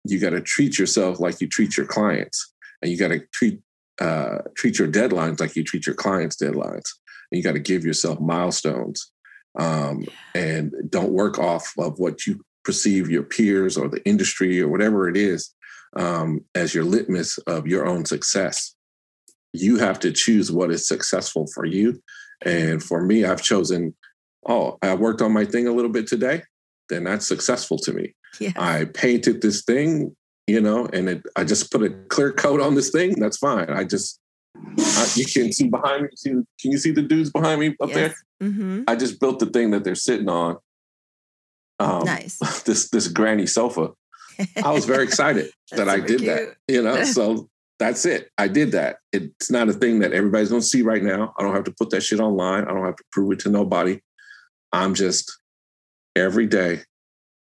You got to treat yourself like you treat your clients, and you got to treat your deadlines like you treat your clients' deadlines. And you got to give yourself milestones, and don't work off of what you perceive your peers or the industry or whatever it is as your litmus of your own success. You have to choose what is successful for you. And for me, I've chosen, I worked on my thing a little bit today, then that's successful to me. Yeah. I painted this thing, and I just put a clear coat on this thing. That's fine. You can see behind me. Can you see the dudes behind me up there? Mm-hmm. I just built the thing that they're sitting on. Nice. This granny sofa. I was very excited that I did that. So that's it. I did that. It's not a thing that everybody's going to see right now. I don't have to put that shit online. I don't have to prove it to nobody. I'm just every day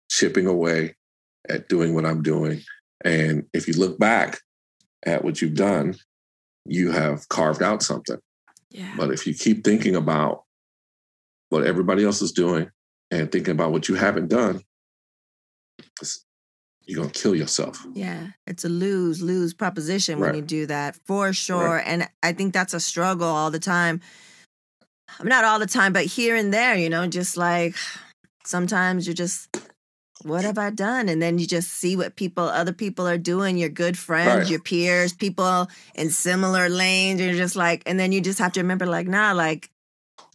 chipping away at doing what I'm doing. And if you look back at what you've done, you have carved out something. Yeah. But if you keep thinking about what everybody else is doing and thinking about what you haven't done, you're going to kill yourself. Yeah. It's a lose-lose proposition when you do that, for sure. Right. And I think that's a struggle all the time. Not all the time, but here and there, just like sometimes you're just, what have I done? And then you just see what other people are doing, your good friends, your peers, people in similar lanes. And you're just like, and then you just have to remember, like,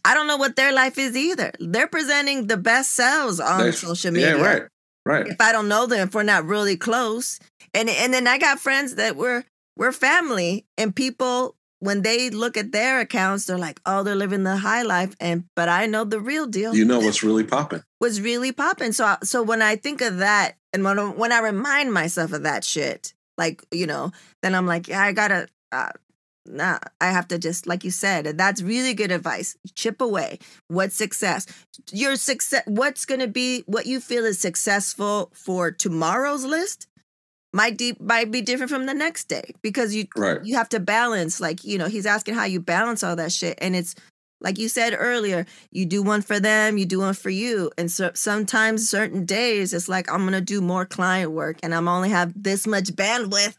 I don't know what their life is either. They're presenting the best selves on social media. Yeah, right. If I don't know them, if we're not really close. And then I got friends that we're family, and people, when they look at their accounts, they're like, oh, they're living the high life. But I know the real deal. You know what's really popping. What's really popping. So when I think of that, and when I remind myself of that shit, like, then I'm like, yeah, I gotta, I have to just, like you said, that's really good advice. Chip away. What's success? Your success, what's going to be, what you feel is successful for tomorrow's list might be different from the next day, because you have to balance, like, he's asking how you balance all that shit. And it's like you said earlier, you do one for them, you do one for you. And so sometimes certain days it's like, I'm going to do more client work and I'm only have this much bandwidth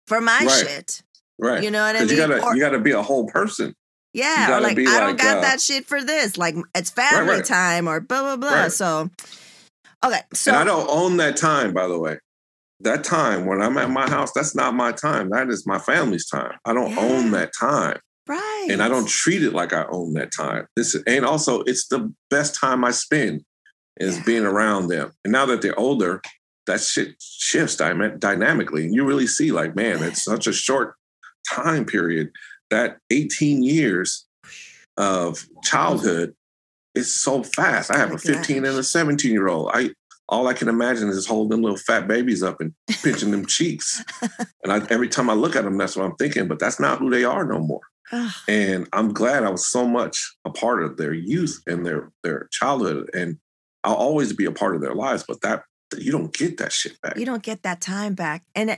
for my shit. Right. You know what I mean? You gotta be a whole person. Yeah. Or like, I don't got that shit for this. Like, it's family time or blah, blah, blah. Right. So, okay. So, and I don't own that time, by the way. That time when I'm at my house, that's not my time. That is my family's time. I don't own that time. Right. And I don't treat it like I own that time. And also it's the best time I spend is being around them. And now that they're older, that shit shifts dynamically. And you really see like, man, it's such a short time period. That 18 years of childhood is so fast. I have a 15 and a 17-year-old. All I can imagine is holding them little fat babies up and pinching them cheeks. And every time I look at them, that's what I'm thinking. But that's not who they are no more. And I'm glad I was so much a part of their youth and their childhood. And I'll always be a part of their lives. But that you don't get that shit back. You don't get that time back. And,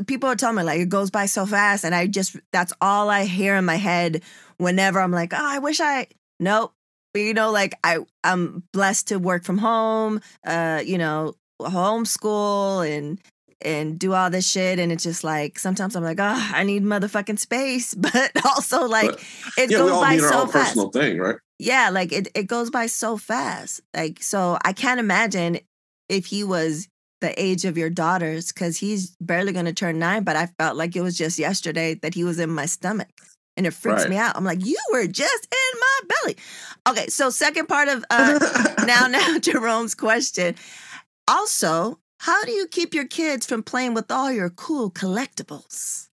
people are telling me, like, it goes by so fast. And that's all I hear in my head whenever I'm like, I wish nope. Like I'm blessed to work from home, homeschool and do all this shit. And it's just like, sometimes I'm like, I need motherfucking space. But also like, it goes by so fast. We all need our own personal thing, right? Yeah, like it goes by so fast. Like, so I can't imagine if he was the age of your daughters, because he's barely going to turn 9, but I felt like it was just yesterday that he was in my stomach. And it freaks me out. I'm like, you were just in my belly. Okay, so second part of now Jerome's question. Also, how do you keep your kids from playing with all your cool collectibles?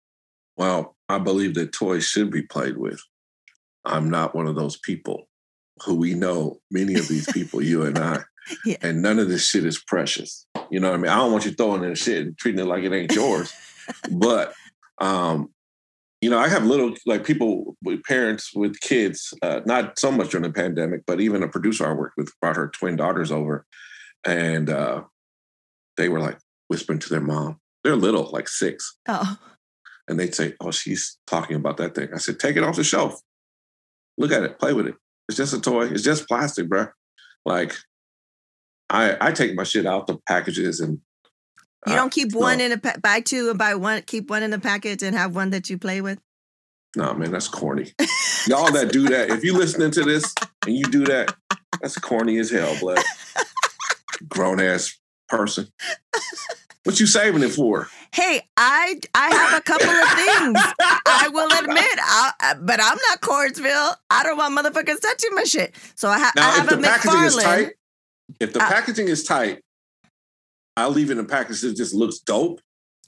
Well, I believe that toys should be played with. I'm not one of those people who we know, many of these people, you and I, and none of this shit is precious. You know what I mean? I don't want you throwing in shit and treating it like it ain't yours. But, I have little, like people with parents with kids, not so much during the pandemic, but even a producer I worked with brought her twin daughters over. And they were like whispering to their mom. They're little, like 6. Oh. And they'd say, she's talking about that thing. I said, take it off the shelf. Look at it. Play with it. It's just a toy. It's just plastic, bro. Like, I take my shit out the packages and you don't keep one in buy 2 and buy 1, keep one in the package and have one that you play with? No, man, that's corny. Y'all that do that, if you listening to this and you do that, that's corny as hell, blood. Grown ass person. What you saving it for? Hey, I have a couple of things. I will admit, but I'm not Cordsville. I don't want motherfuckers touching my shit. So I have a McFarlane. If the packaging is tight, I'll leave it in a package that just looks dope.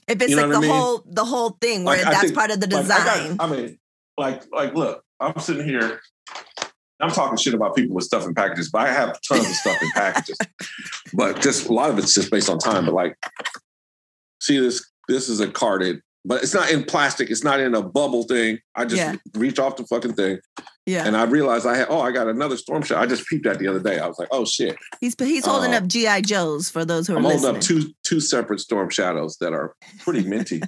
If it's like the whole thing where that's part of the design. Look, I'm sitting here. I'm talking shit about people with stuff in packages, but I have tons of stuff in packages. But just a lot of it's just based on time. But like, see this is a carded, but it's not in plastic. It's not in a bubble thing. I just reach off the fucking thing. Yeah. And I realized I got another Storm Shadow. I just peeped at the other day. I was like, oh shit. He's holding up G.I. Joes for those who are listening. I'm holding up two separate Storm Shadows that are pretty minty.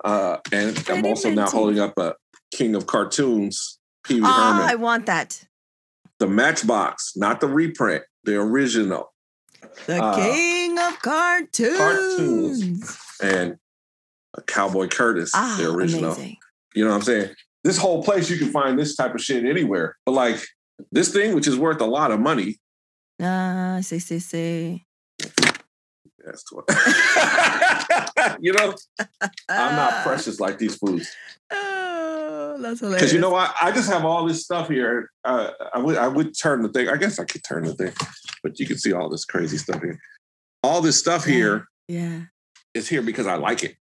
And I'm also now holding up a King of Cartoons, Pee Wee Herman. I want that. The Matchbox, not the reprint, the original. The King of Cartoons. And Cowboy Curtis, the original. Amazing. You know what I'm saying? This whole place, you can find this type of shit anywhere. But like this thing, which is worth a lot of money. See. That's what. I'm not precious like these foods. Oh, that's hilarious. Because I just have all this stuff here. I would turn the thing. I guess I could turn the thing, but you can see all this crazy stuff here. All this stuff here is here because I like it.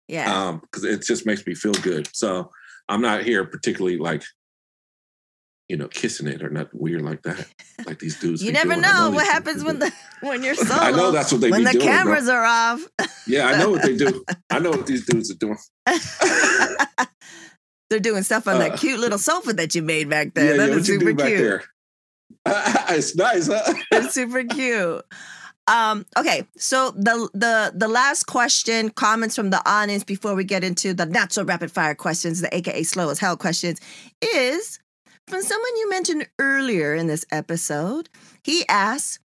Yeah. Because it just makes me feel good. So I'm not here particularly like, kissing it or nothing weird like that. Like these dudes. You never know what happens when you're solo. I know that's what they be doing. When the cameras are off. Yeah, I know what they do. I know what these dudes are doing. They're doing stuff on that cute little sofa that you made back there. That is super cute. It's nice, huh? It's super cute. Okay, so the last question, comments from the audience before we get into the not so rapid fire questions, the AKA slow as hell questions, is from someone you mentioned earlier in this episode. He asks,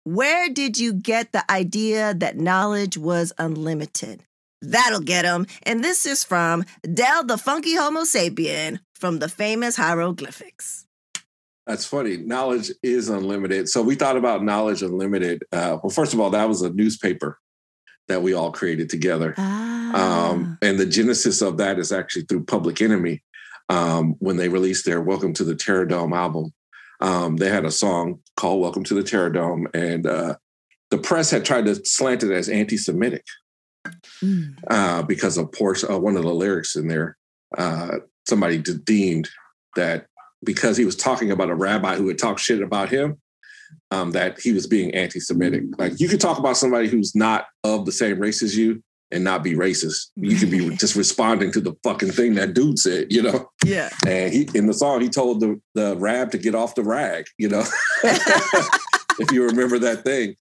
where did you get the idea that knowledge was unlimited? That'll get him. And this is from Del the Funky Homo Sapien from the famous hieroglyphics. That's funny. Knowledge is unlimited. So we thought about Knowledge Unlimited. Well, first of all, that was a newspaper that we all created together. And the genesis of that is actually through Public Enemy. When they released their Welcome to the Terror Dome album, they had a song called Welcome to the Terror Dome. And the press had tried to slant it as anti-Semitic because of one of the lyrics in there. Somebody deemed that because he was talking about a rabbi who had talked shit about him, that he was being anti-Semitic. Like, you could talk about somebody who's not of the same race as you and not be racist. You could be just responding to the fucking thing that dude said, you know? Yeah. And in the song, he told the rab to get off the rag, you know? If you remember that thing.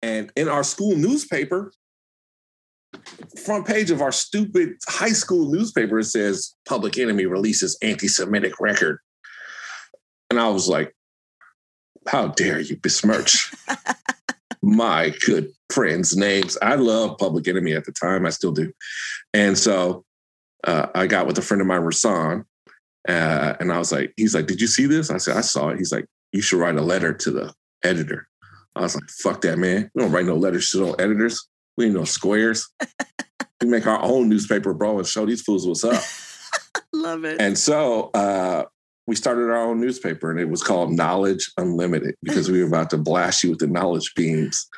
And in our school newspaper, front page of our stupid high school newspaper, it says Public Enemy releases anti-Semitic record. And I was like, how dare you besmirch my good friends' names. I love Public Enemy at the time. I still do. And so I got with a friend of mine, Rasan, and I was like, he's like, did you see this? I said, I saw it. He's like, you should write a letter to the editor. I was like, fuck that, man. We don't write no letters to no editors. We ain't no squares. We make our own newspaper, bro, and show these fools what's up. Love it. And so we started our own newspaper, and it was called Knowledge Unlimited because we were about to blast you with the knowledge beams.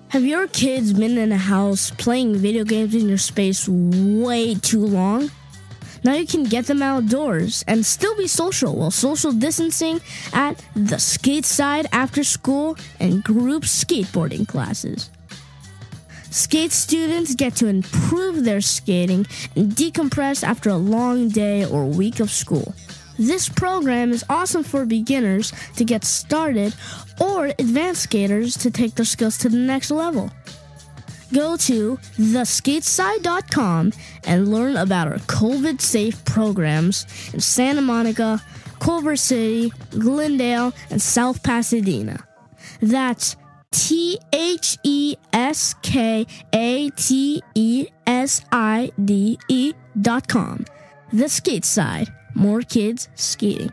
Have your kids been in a house playing video games in your space way too long? Now you can get them outdoors and still be social while social distancing at the skate side after school and group skateboarding classes. Skate students get to improve their skating and decompress after a long day or week of school. This program is awesome for beginners to get started or advanced skaters to take their skills to the next level. Go to theskateside.com and learn about our COVID-safe programs in Santa Monica, Culver City, Glendale, and South Pasadena. That's theskateside.com. The Skate Side. More kids skating.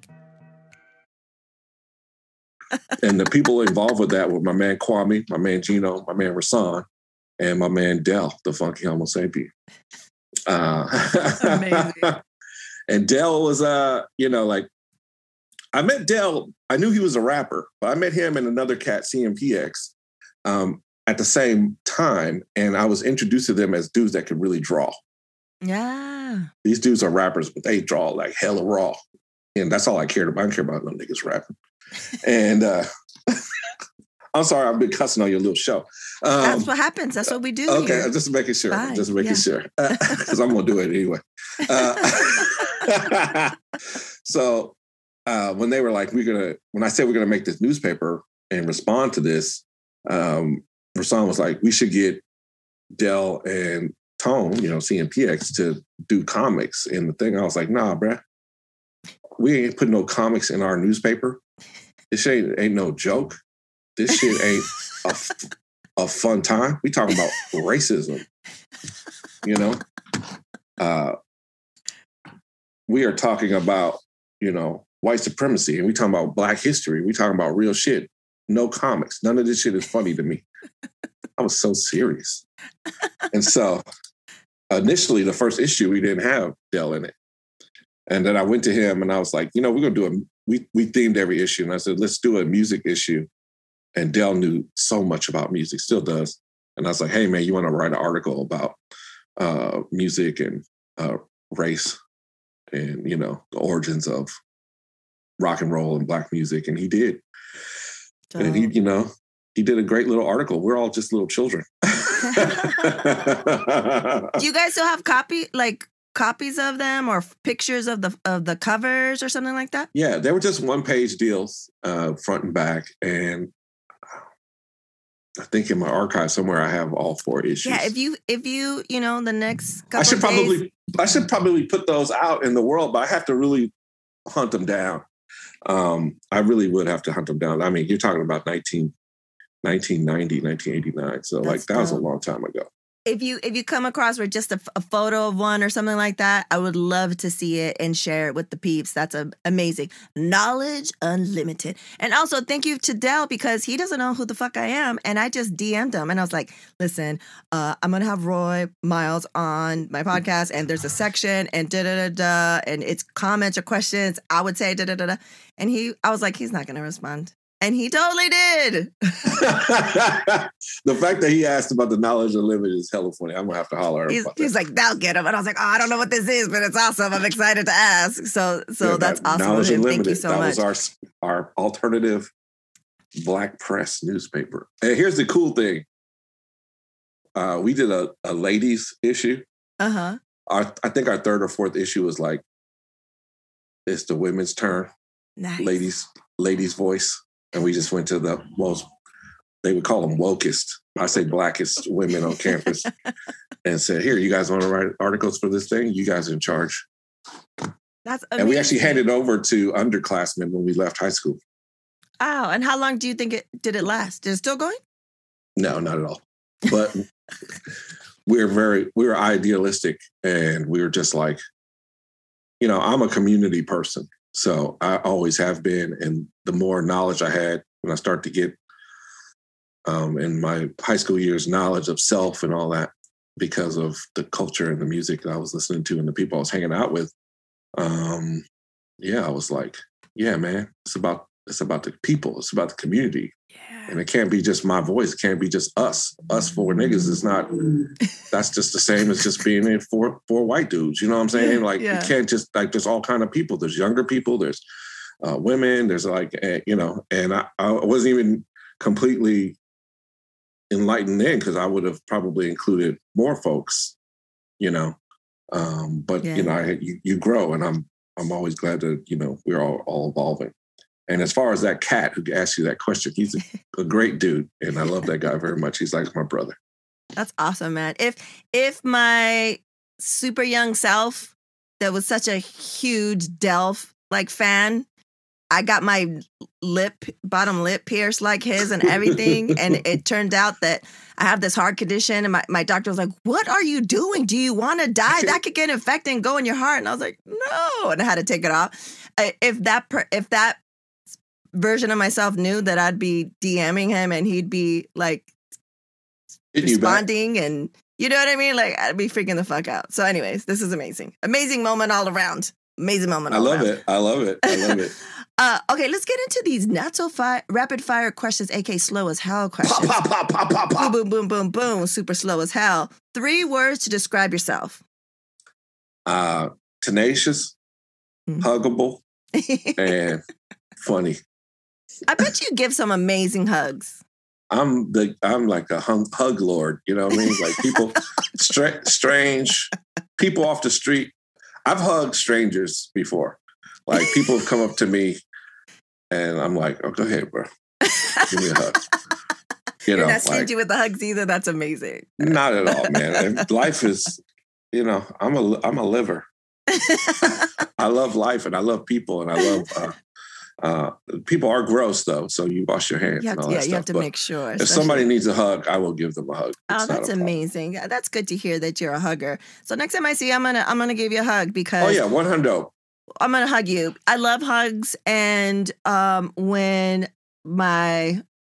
And the people involved with that were my man Kwame, my man Gino, my man Rasan, and my man Del, the funky Homo sapien. Amazing. And Del was, like, I met Del, I knew he was a rapper, but I met him and another cat, CMPX, at the same time. And I was introduced to them as dudes that could really draw. Yeah. These dudes are rappers, but they draw like hella raw. And that's all I cared about. I don't care about no niggas rapping. And I'm sorry, I've been cussing on your little show. That's what happens. That's what we do. Okay, here. just making sure. Fine. Just making sure. Because I'm going to do it anyway. So when they were like, when I said we're going to make this newspaper and respond to this, Rasan was like, we should get Del and Tone, CMPX, to do comics in the thing. I was like, nah, bruh. We ain't putting no comics in our newspaper. This shit ain't no joke. This shit ain't a fun time. We talking about racism, we are talking about, white supremacy, and we talking about Black history. We talking about real shit. No comics. None of this shit is funny to me. I was so serious. And so initially, the first issue, we didn't have Del in it. And then I went to him and I was like, we're going to do we themed every issue. And I said, let's do a music issue. And Del knew so much about music, still does. And I was like, hey, man, you want to write an article about music and race and, the origins of rock and roll and Black music? And he did. Oh. And he did a great little article. We're all just little children. Do you guys still have copies of them or pictures of the covers or something like that? Yeah, they were just one-page deals, front and back. And I think in my archive somewhere I have all 4 issues. Yeah, if you the next couple of days. I should probably put those out in the world, but I have to really hunt them down. I really would have to hunt them down. I mean, you're talking about 1990, 1989. So that was a long time ago. if you come across with just a photo of one or something like that, I would love to see it and share it with the peeps. That's amazing. Knowledge unlimited. And also thank you to Dell because he doesn't know who the fuck I am. And I just DM'd him and I was like, listen, I'm going to have Roy Miles on my podcast and there's a section and da-da-da-da and it's comments or questions. I would say da-da-da-da. And I was like, he's not going to respond. And he totally did. The fact that he asked about the knowledge unlimited is hella funny. I'm going to have to holler at him. He's like, they'll get him. And I was like, I don't know what this is, but it's awesome. I'm excited to ask. So that's awesome. Knowledge Unlimited. Thank you so much. That was our alternative Black press newspaper. And here's the cool thing. We did a ladies issue. Uh-huh. I think our third or fourth issue was like, it's the women's turn. Nice. Ladies' voice. And we just went to the most, they would call them wokest, I say blackest women on campus, and said, here, you guys want to write articles for this thing? You guys are in charge. That's amazing. And we actually handed over to underclassmen when we left high school. Oh, and how long do you think did it last? Is it still going? No, not at all. But we were idealistic, and we were just like, I'm a community person. So I always have been. And the more knowledge I had when I started to get in my high school years, knowledge of self and all that, because of the culture and the music that I was listening to and the people I was hanging out with. I was like, yeah, man, it's about the people. It's about the community. Yeah. And it can't be just my voice. It can't be just us. Us four niggas is not, that's just the same as just being in four white dudes. You know what I'm saying? Like, you can't just, like, there's all kind of people. There's younger people. There's women. There's like, and I wasn't even completely enlightened then because I would have probably included more folks, but, you grow and I'm always glad that, we're all evolving. And as far as that cat who asked you that question, he's a great dude. And I love that guy very much. He's like my brother. That's awesome, man. If my super young self that was such a huge Delph fan, I got my bottom lip pierced like his and everything. And it turned out that I have this heart condition. And my doctor was like, what are you doing? Do you want to die? That could get infected and go in your heart. And I was like, no. And I had to take it off. If that version of myself knew that I'd be DMing him and he'd be like responding and you know what I mean? Like I'd be freaking the fuck out. So anyways, this is amazing. Amazing moment all around. Amazing moment all around. I love it. Okay, let's get into these not so rapid fire questions, aka slow as hell questions. Pop, pop, pop, pop, pop. Boom, boom, boom, boom, boom. Super slow as hell. 3 words to describe yourself. Tenacious, huggable, and funny. I bet you give some amazing hugs. I'm like a hug lord, you know what I mean? Like people, strange people off the street. I've hugged strangers before. Like people have come up to me, and I'm like, "Oh, go ahead, bro, give me a hug." You're not stingy with the hugs either. That's amazing. Not at all, man. And life is, I'm a liver. I love life, and I love people, and I love. People are gross though, so you wash your hands. You have to make sure. If somebody needs a hug, I will give them a hug. That's amazing. That's good to hear that you're a hugger. So next time I see you, I'm gonna give you a hug because 100. I'm gonna hug you. I love hugs, and when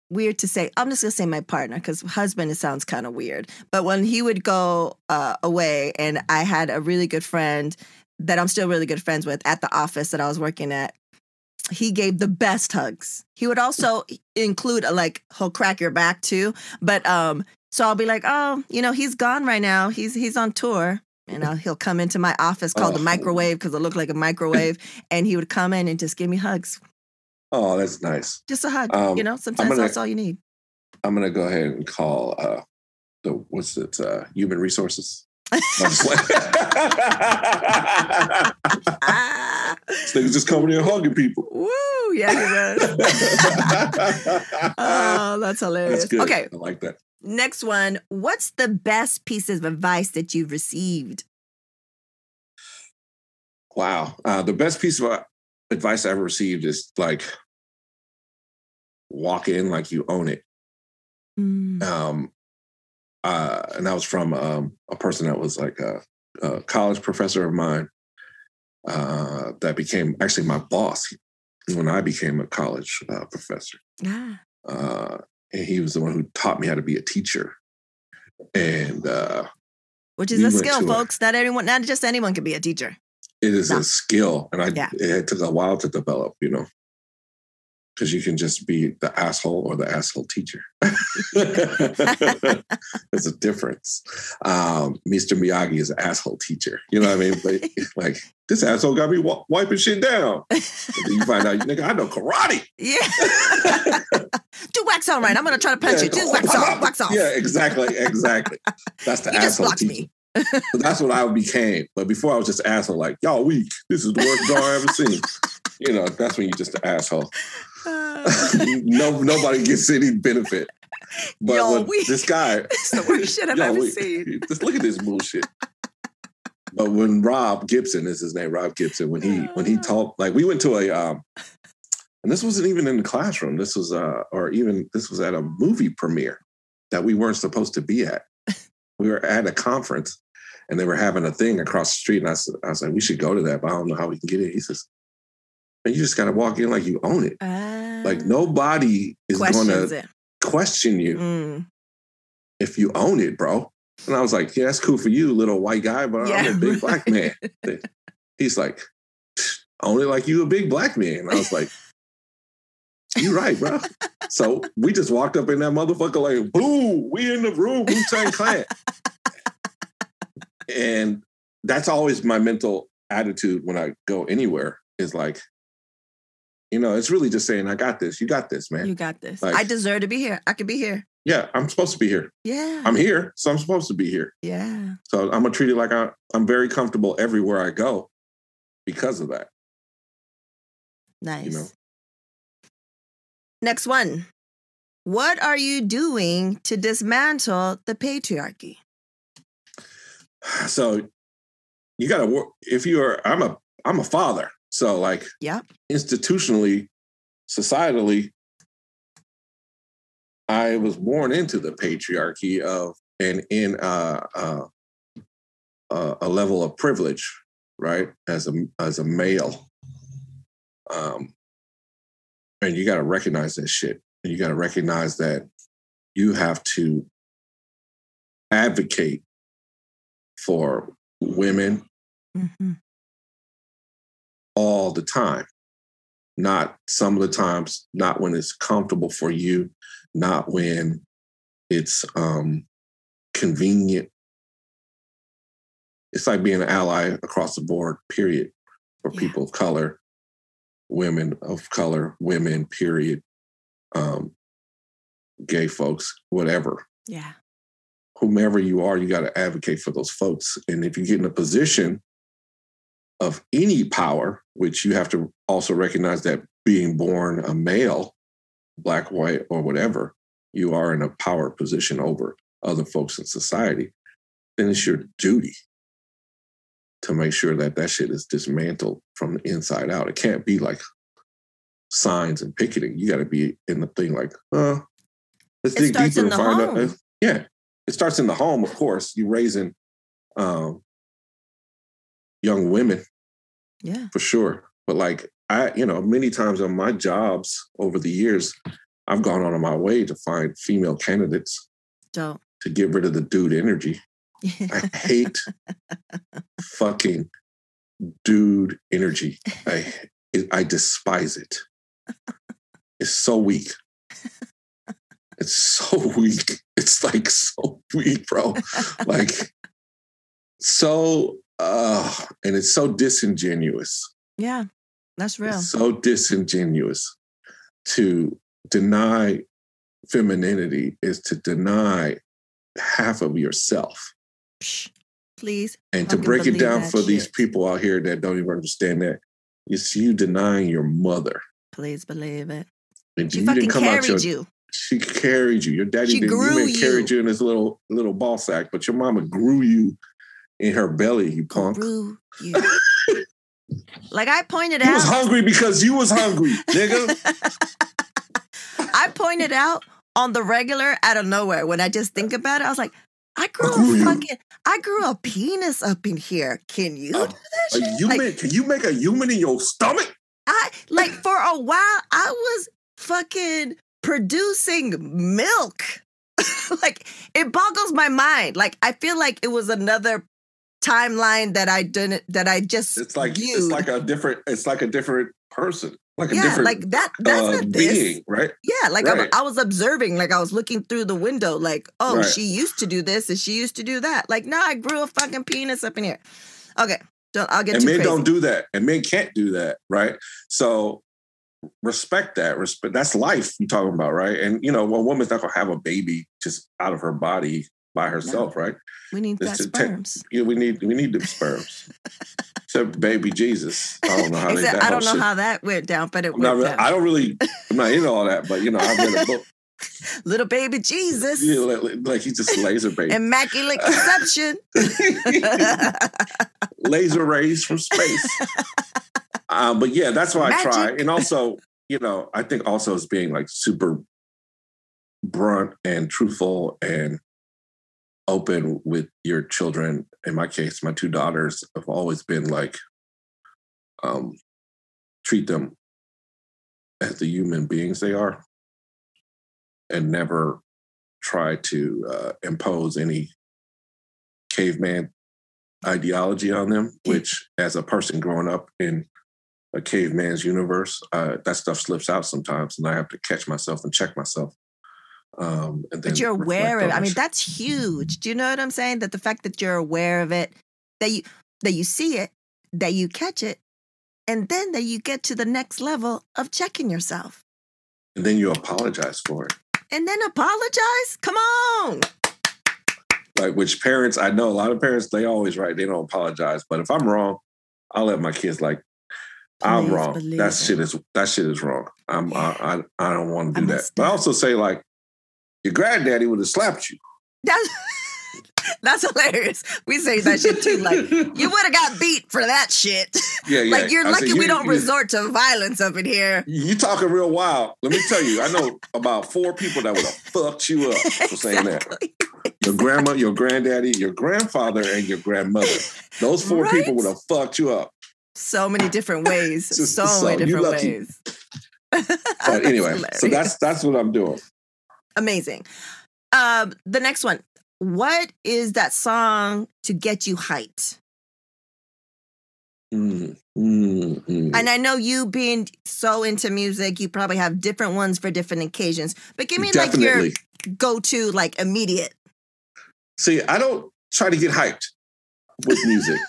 weird to say, I'm just gonna say my partner because husband it sounds kind of weird, but when he would go away, and I had a really good friend that I'm still really good friends with at the office that I was working at. He gave the best hugs. He would also include he'll crack your back too. But so I'll be like, oh, he's gone right now. He's on tour, and he'll come into my office called the microwave because it looked like a microwave, and he would come in and just give me hugs. Oh, that's nice. Just a hug. Sometimes that's all you need. I'm gonna go ahead and call human resources. This nigga's just coming in hugging people. Woo! Yeah, he does. Oh, that's hilarious. That's good. Okay. I like that. Next one. What's the best piece of advice that you've received? Wow. The best piece of advice I ever received is walk in like you own it. And that was from a person that was like a college professor of mine that became actually my boss when I became a college professor. Ah. And he was the one who taught me how to be a teacher. And which is a skill, folks. Not just anyone can be a teacher. It is a skill. And it took a while to develop, you know. Because you can just be the asshole or the asshole teacher. There's a difference. Mr. Miyagi is an asshole teacher. You know what I mean? But like, this asshole got me wiping shit down. And then you find out, nigga, I know karate. Yeah. Do wax on right. I'm going to try to punch you. Just wax off. Yeah, exactly. That's the asshole teacher. Me. So that's what I became. But before I was just asshole, like, y'all weak. This is the worst dog I ever seen. You know, that's when you're just an asshole. Nobody gets any benefit. But this guy, it's the worst shit I've ever seen. Just look at this bullshit. But when Rob Gibson is his name, Rob Gibson, when he taught, like we went to and this wasn't even in the classroom. This was this was at a movie premiere that we weren't supposed to be at. We were at a conference and they were having a thing across the street. And I was like, we should go to that, but I don't know how we can get in. He says, man, you just got to walk in like you own it. Like nobody is going to question you if you own it, bro. And I was like, yeah, that's cool for you, little white guy, but I'm a big black man. He's like, own it like you a big black man. And I was like, you're right, bro. So we just walked up in that motherfucker like, boo, we in the room, Wu-Tang Clan. And that's always my mental attitude when I go anywhere is like, you know, it's really just saying, I got this. You got this, man. You got this. Like, I deserve to be here. I could be here. Yeah, I'm supposed to be here. Yeah. I'm here, so I'm supposed to be here. Yeah. So I'm going to treat it like I'm very comfortable everywhere I go because of that. Nice. You know? Next one. What are you doing to dismantle the patriarchy? So you got to work. I'm a father. So like institutionally, societally, I was born into the patriarchy and in a level of privilege, right? As a male. And you got to recognize that shit. And you got to recognize that you have to advocate for women all the time. Not some of the times, not when it's comfortable for you, not when it's convenient. It's like being an ally across the board, period, for people of color, women of color, women, period, gay folks, whatever. Yeah. Whomever you are, you got to advocate for those folks. And if you get in a position of any power, which you have to also recognize that being born a male, black, white, or whatever, you are in a power position over other folks in society, then it's your duty to make sure that that shit is dismantled from the inside out. It can't be like signs and picketing. You got to be in the thing like, let's dig deeper and find out. Yeah, it starts in the home, of course. You're raising young women, for sure. But like many times on my jobs over the years, I've gone on my way to find female candidates to get rid of the dude energy. I hate fucking dude energy. I despise it. It's so weak. It's so weak. It's like so weak, bro. Like so, and it's so disingenuous. Yeah, that's real. It's so disingenuous. To deny femininity is to deny half of yourself. Please. And to break it down for these people out here that don't even understand that, it's you denying your mother. Please believe it. And she fucking carried you. She carried you. Your daddy didn't carried you in his little ball sack, but your mama grew you in her belly, you punk. Grew you. Like I pointed out. You was hungry because you was hungry, nigga. I pointed out on the regular out of nowhere when I just think about it. I was like, I grew a penis up in here. Can you do that shit? Can you make a human in your stomach? For a while, I was fucking producing milk. Like, it boggles my mind. Like, I feel like it was another timeline that I just it's like viewed. It's like a different person. Like a yeah, different like that's not being, this. right? Yeah, like right. I was observing, like I was looking through the window, like, oh, right. she used to do this and she used to do that. Like, no, I grew a fucking penis up in here. Okay, I'll get too crazy. And men don't do that, and men can't do that, right? So respect that. That's life you're talking about, right? And a woman's not gonna have a baby just out of her body by herself, right? We need that sperms. We need the sperms. Except baby Jesus. I don't know how I don't know how that went down, but it went down. I'm not into all that, but I read a book. Little baby Jesus. Yeah, like he's just laser baby. Immaculate conception. Laser rays from space. But yeah, that's why Magic. I try. And also, I think also as being like super blunt and truthful and open with your children. In my case, my 2 daughters have always been like, treat them as the human beings they are and never try to impose any caveman ideology on them, which as a person growing up in a caveman's universe, that stuff slips out sometimes and I have to catch myself and check myself. But you're aware of it. I mean, that's huge. Do you know what I'm saying? That the fact that you're aware of it, that you see it, that you catch it, and then that you get to the next level of checking yourself. And then you apologize for it. And then apologize? Come on. Like, which parents, I know a lot of parents, they always right. They don't apologize. But if I'm wrong, I'll let my kids I'm wrong. That shit is wrong. I don't want to do that. But I also say your granddaddy would have slapped you. That's hilarious. We say that shit too. Like, you would have got beat for that shit. Yeah. Like, you're lucky we don't resort to violence up in here. You talking real wild. Let me tell you, I know about 4 people that would have fucked you up for saying that. Your grandma, your granddaddy, your grandfather, and your grandmother. Those 4 people would have fucked you up. So many different ways. So many different ways. But anyway, so that's what I'm doing. Amazing. The next one. What is that song to get you hyped? And I know you being so into music, you probably have different ones for different occasions. But give me your go-to, immediate. See, I don't try to get hyped with music.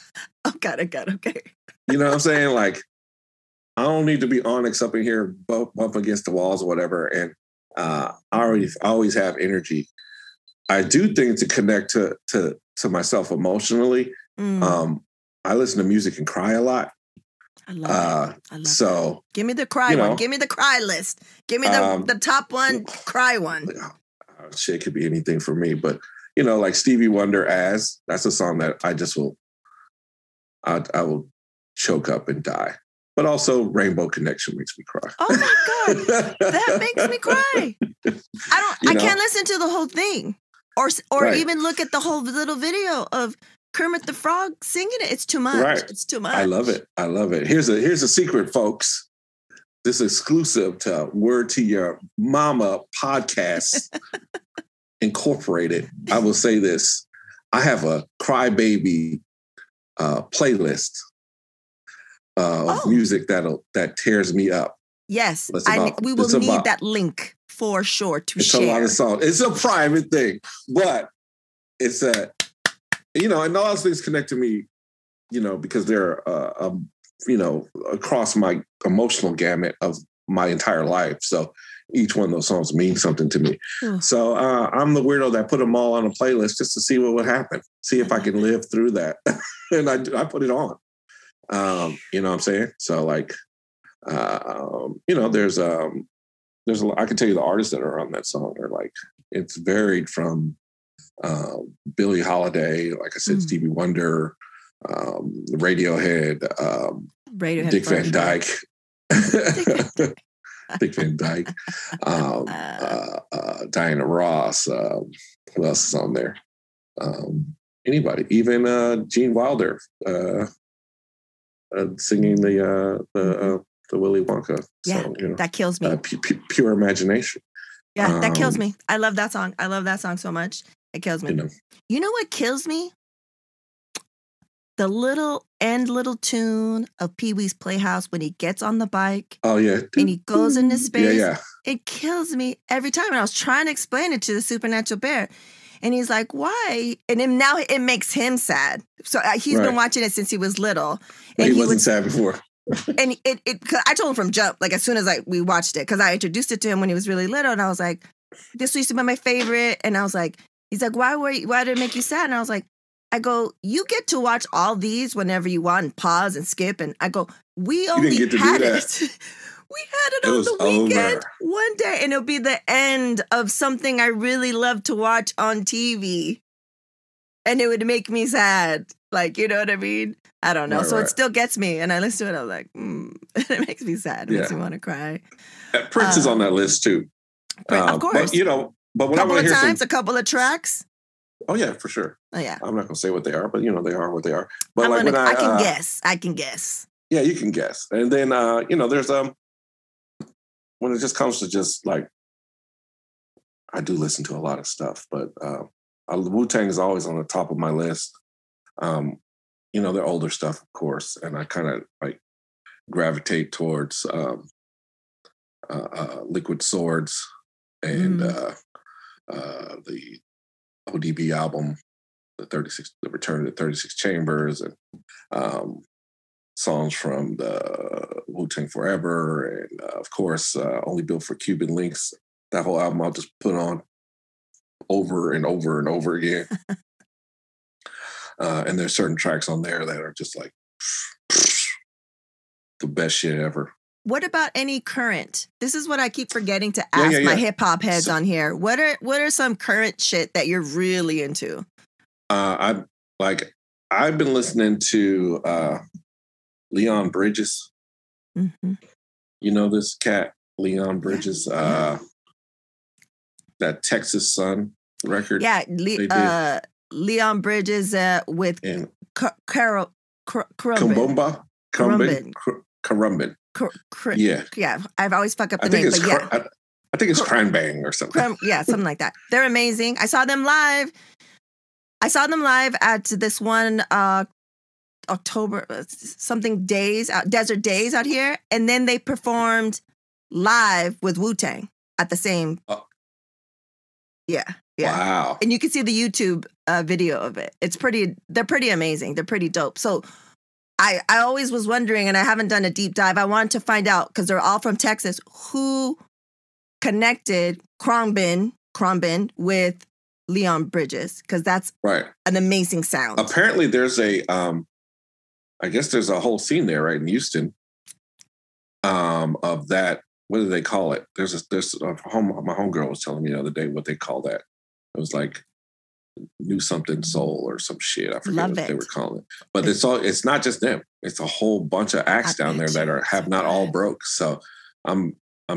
Got it. Okay. You know what I'm saying? I don't need to be Onyx up in here, bump against the walls or whatever. And I always have energy. I do things to connect to myself emotionally. I listen to music and cry a lot. I love it. So give me the cry one. Give me the cry list. Give me the top one, cry one. Shit could be anything for me, but like Stevie Wonder, that's a song that I just will. I will choke up and die. But also, Rainbow Connection makes me cry. Oh my God, that makes me cry. I can't listen to the whole thing, or even look at the whole little video of Kermit the Frog singing it. It's too much. Right. It's too much. I love it. Here's a secret, folks. This is exclusive to Word to Your Mama podcast Incorporated. I will say this: I have a crybaby playlist of music that tears me up. Yes, we will need that link for sure to share. It's a lot of songs. It's a private thing, but it's and all those things connect to me, because they're across my emotional gamut of my entire life. So each one of those songs means something to me. So I'm the weirdo that put them all on a playlist just to see what would happen, see if I can live through that, and I put it on. You know what I'm saying? So there's I can tell you the artists that are on that song are it's varied from Billie Holiday, like I said, Stevie Wonder, Radiohead, Dick Van Dyke, Dick Van Dyke, Diana Ross. Who else is on there? Even Gene Wilder singing the Willy Wonka song. That kills me. Pure Imagination. Yeah, that kills me. I love that song. I love that song so much. It kills me. You know what kills me? The little tune of Pee-wee's Playhouse when he gets on the bike. Oh, yeah. And he goes into space. Yeah. It kills me every time. And I was trying to explain it to the supernatural bear. And he's like, why? And then now it makes him sad. So he's been watching it since he was little. And he wasn't sad before. And cause I told him from jump, like as soon as we watched it, because I introduced it to him when he was really little. And I was like, this used to be my favorite. And I was like, he's like, why did it make you sad? And I was like, you get to watch all these whenever you want and pause and skip. And I go, we only had it. We had it on the weekend one day, and it'll be the end of something I really love to watch on TV. And it would make me sad. Like, you know what I mean? I don't know. It still gets me. And I listen to it, I'm like, it makes me sad. It makes me want to cry. Prince is on that list too. Of course. But when I want to hear a couple of tracks. Oh, yeah, for sure. Oh, yeah. I'm not going to say what they are, but, they are what they are. But I can guess. I can guess. Yeah, you can guess. And then, there's, when it just comes to just, like, I do listen to a lot of stuff, but Wu-Tang is always on the top of my list. They're older stuff, of course, and I kind of, like, gravitate towards Liquid Swords and the ODB album, the Return of the 36 Chambers, and songs from the Wu-Tang Forever, and of course, Only Built for Cuban Links. That whole album I'll just put on over and over and over again. And there's certain tracks on there that are just like the best shit ever. What about any current? This is what I keep forgetting to ask my hip hop heads on here. What are some current shit that you're really into? I've been listening to Leon Bridges. Mm-hmm. You know this cat, Leon Bridges, that Texas Sun record. Yeah, Leon Bridges with Karumbin. Yeah, I've always fucked up the name, but yeah. I think it's Cranbang or something. Something like that. They're amazing. I saw them live at this one October Desert Days out here, and then they performed live with Wu-Tang at the same. Yeah. Wow. And you can see the YouTube video of it. They're pretty amazing. They're pretty dope. So I always was wondering, and I haven't done a deep dive. I wanted to find out, because they're all from Texas, who connected Cranbin with Leon Bridges, because that's an amazing sound. Apparently there's I guess there's a whole scene there, right, in Houston, of that. What do they call it? My homegirl was telling me the other day what they call that. It was like New Something Soul or some shit. I forget what they were calling it. But it's not just them. It's a whole bunch of acts down there that have not all broke. So I'm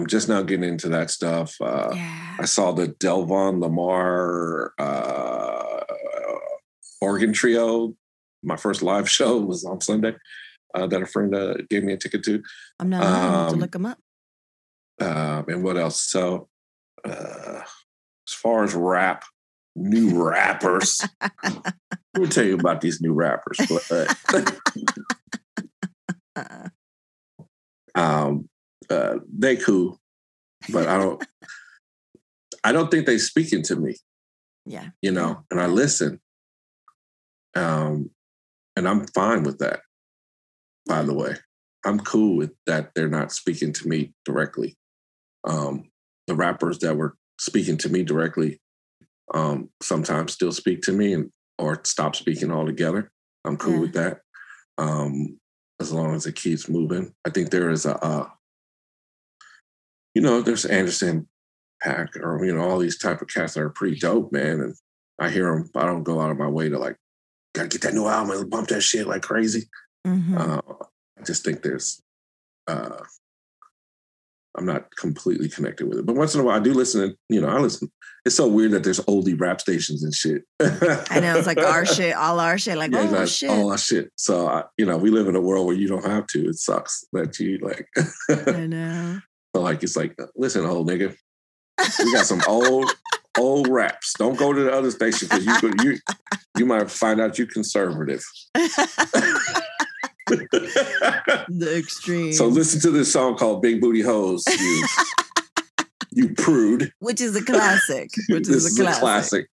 just now getting into that stuff. I saw the Delvon Lamar organ trio. My first live show was on Sunday that a friend gave me a ticket to. I'm not allowed to look them up. And what else? So as far as new rappers, we'll tell you about these new rappers. But they cool, but I don't think they speaking to me. Yeah. And I listen. And I'm fine with that, by the way. I'm cool with that they're not speaking to me directly. The rappers that were speaking to me directly sometimes still speak to me or stop speaking altogether. I'm cool with that. As long as it keeps moving. I think there is there's Anderson .Paak or, all these type of cats that are pretty dope, man. And I hear them. I don't go out of my way to gotta get that new album and bump that shit like crazy. Mm-hmm. I just think there's I'm not completely connected with it. But once in a while, I do listen to, I listen. It's so weird that there's oldie rap stations and shit. I know, it's like our shit, all our shit. Like, yeah, shit. all our shit. So, we live in a world where you don't have to. It sucks that you, like... I know. So, like, it's like, listen, old nigga, we got some old raps. Don't go to the other station because you might find out you're conservative. The extreme. So listen to this song called Big Booty Hoes, you prude. Which is a classic. This is a classic.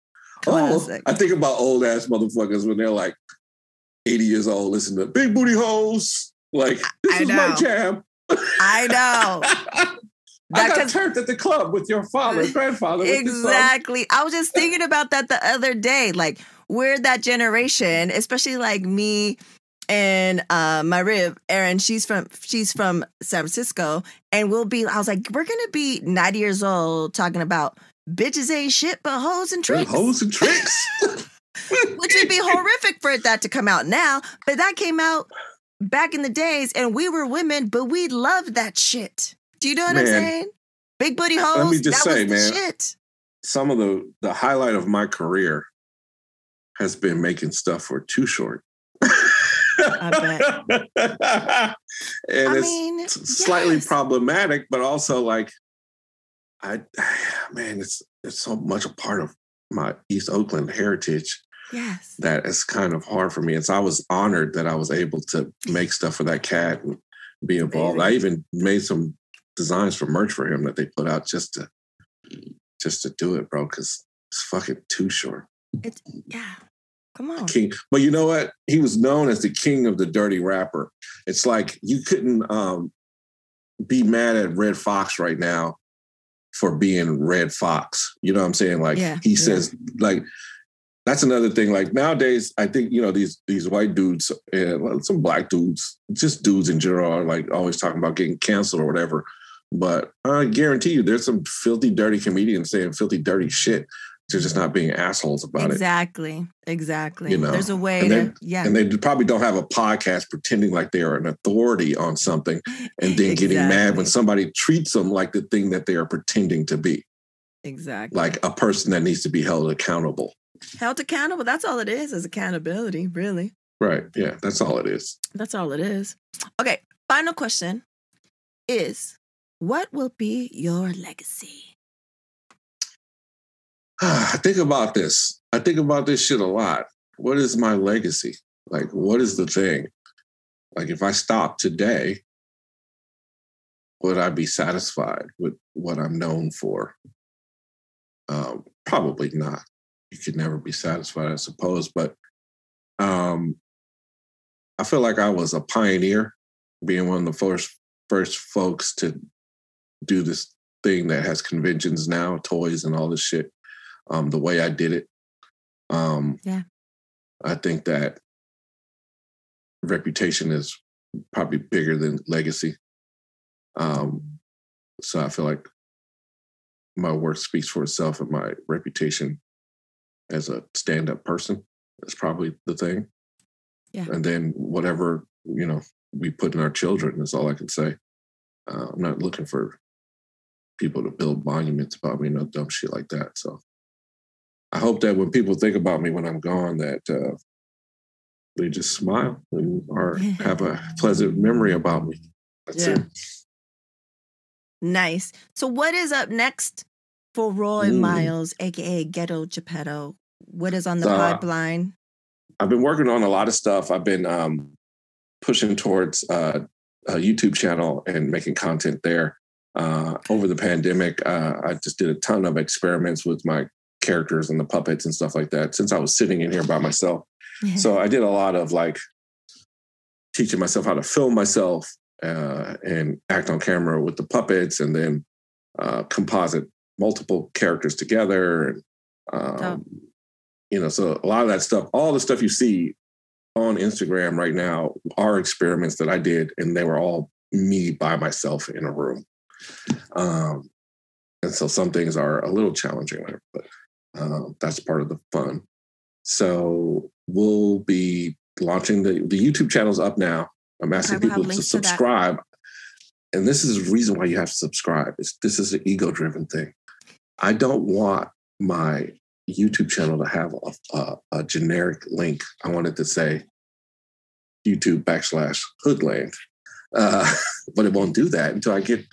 Oh, I think about old ass motherfuckers when they're like 80 years old, listening to Big Booty Hoes. Like, this is my jam. I know. I got turned at the club with your grandfather. Exactly. I was just thinking about that the other day. Like, we're that generation, especially like me and my rib, Erin. She's from San Francisco, and I was like, we're gonna be 90 years old talking about bitches ain't shit but hoes and tricks. Hoes and tricks. Which would be horrific for that to come out now, but that came out back in the days, and we were women, but we loved that shit. Do you know what I'm saying? Big booty hoes. Let me just say, man, shit. Some of the highlight of my career has been making stuff for Too Short. I bet. It's slightly problematic, but also like, it's so much a part of my East Oakland heritage. Yes. That is kind of hard for me. And so I was honored that I was able to make stuff for that cat and be involved. I even made some designs for merch for him that they put out just to do it, bro, because it's fucking Too Short. Come on. King. But you know what? He was known as the king of the dirty rapper. It's like you couldn't be mad at Red Fox right now for being Red Fox. You know what I'm saying? Like he says, like, that's another thing. Like nowadays, I think, these white dudes and some black dudes, just dudes in general, are like always talking about getting canceled or whatever. But I guarantee you there's some filthy, dirty comedians saying filthy, dirty shit. They're just not being assholes about it. Exactly. There's a way And they probably don't have a podcast pretending like they are an authority on something and then getting mad when somebody treats them like the thing that they are pretending to be. Exactly. Like a person that needs to be held accountable. That's all it is accountability, really. Right. Yeah, that's all it is. That's all it is. Okay, final question is, what will be your legacy? I think about this. I think about this shit a lot. What is my legacy? Like, what is the thing? Like, if I stop today, would I be satisfied with what I'm known for? Probably not. You could never be satisfied, I suppose. But I feel like I was a pioneer, being one of the first folks to do this thing that has conventions now, toys and all this shit. The way I did it. I think that reputation is probably bigger than legacy. So I feel like my work speaks for itself, and my reputation as a stand-up person is probably the thing. Yeah. And then whatever, we put in our children is all I can say. I'm not looking for people to build monuments about me, no dumb shit like that. So I hope that when people think about me when I'm gone, that they just smile or have a pleasant memory about me. That's it. Nice. So what is up next for Roy Miles, a.k.a. Ghetto Geppetto? What is on the pipeline? I've been working on a lot of stuff. I've been pushing towards a YouTube channel and making content there. Over the pandemic, I just did a ton of experiments with my characters and the puppets and stuff like that since I was sitting in here by myself. So I did a lot of like teaching myself how to film myself and act on camera with the puppets, and then composite multiple characters together. And, so a lot of that stuff, all the stuff you see on Instagram right now are experiments that I did, and they were all me by myself in a room. And so some things are a little challenging, but that's part of the fun. So we'll be launching the YouTube channel's up now. I'm asking people to subscribe. and this is the reason why you have to subscribe. This is an ego-driven thing. I don't want my YouTube channel to have a generic link. I want it to say YouTube/Hoodland. But it won't do that until I get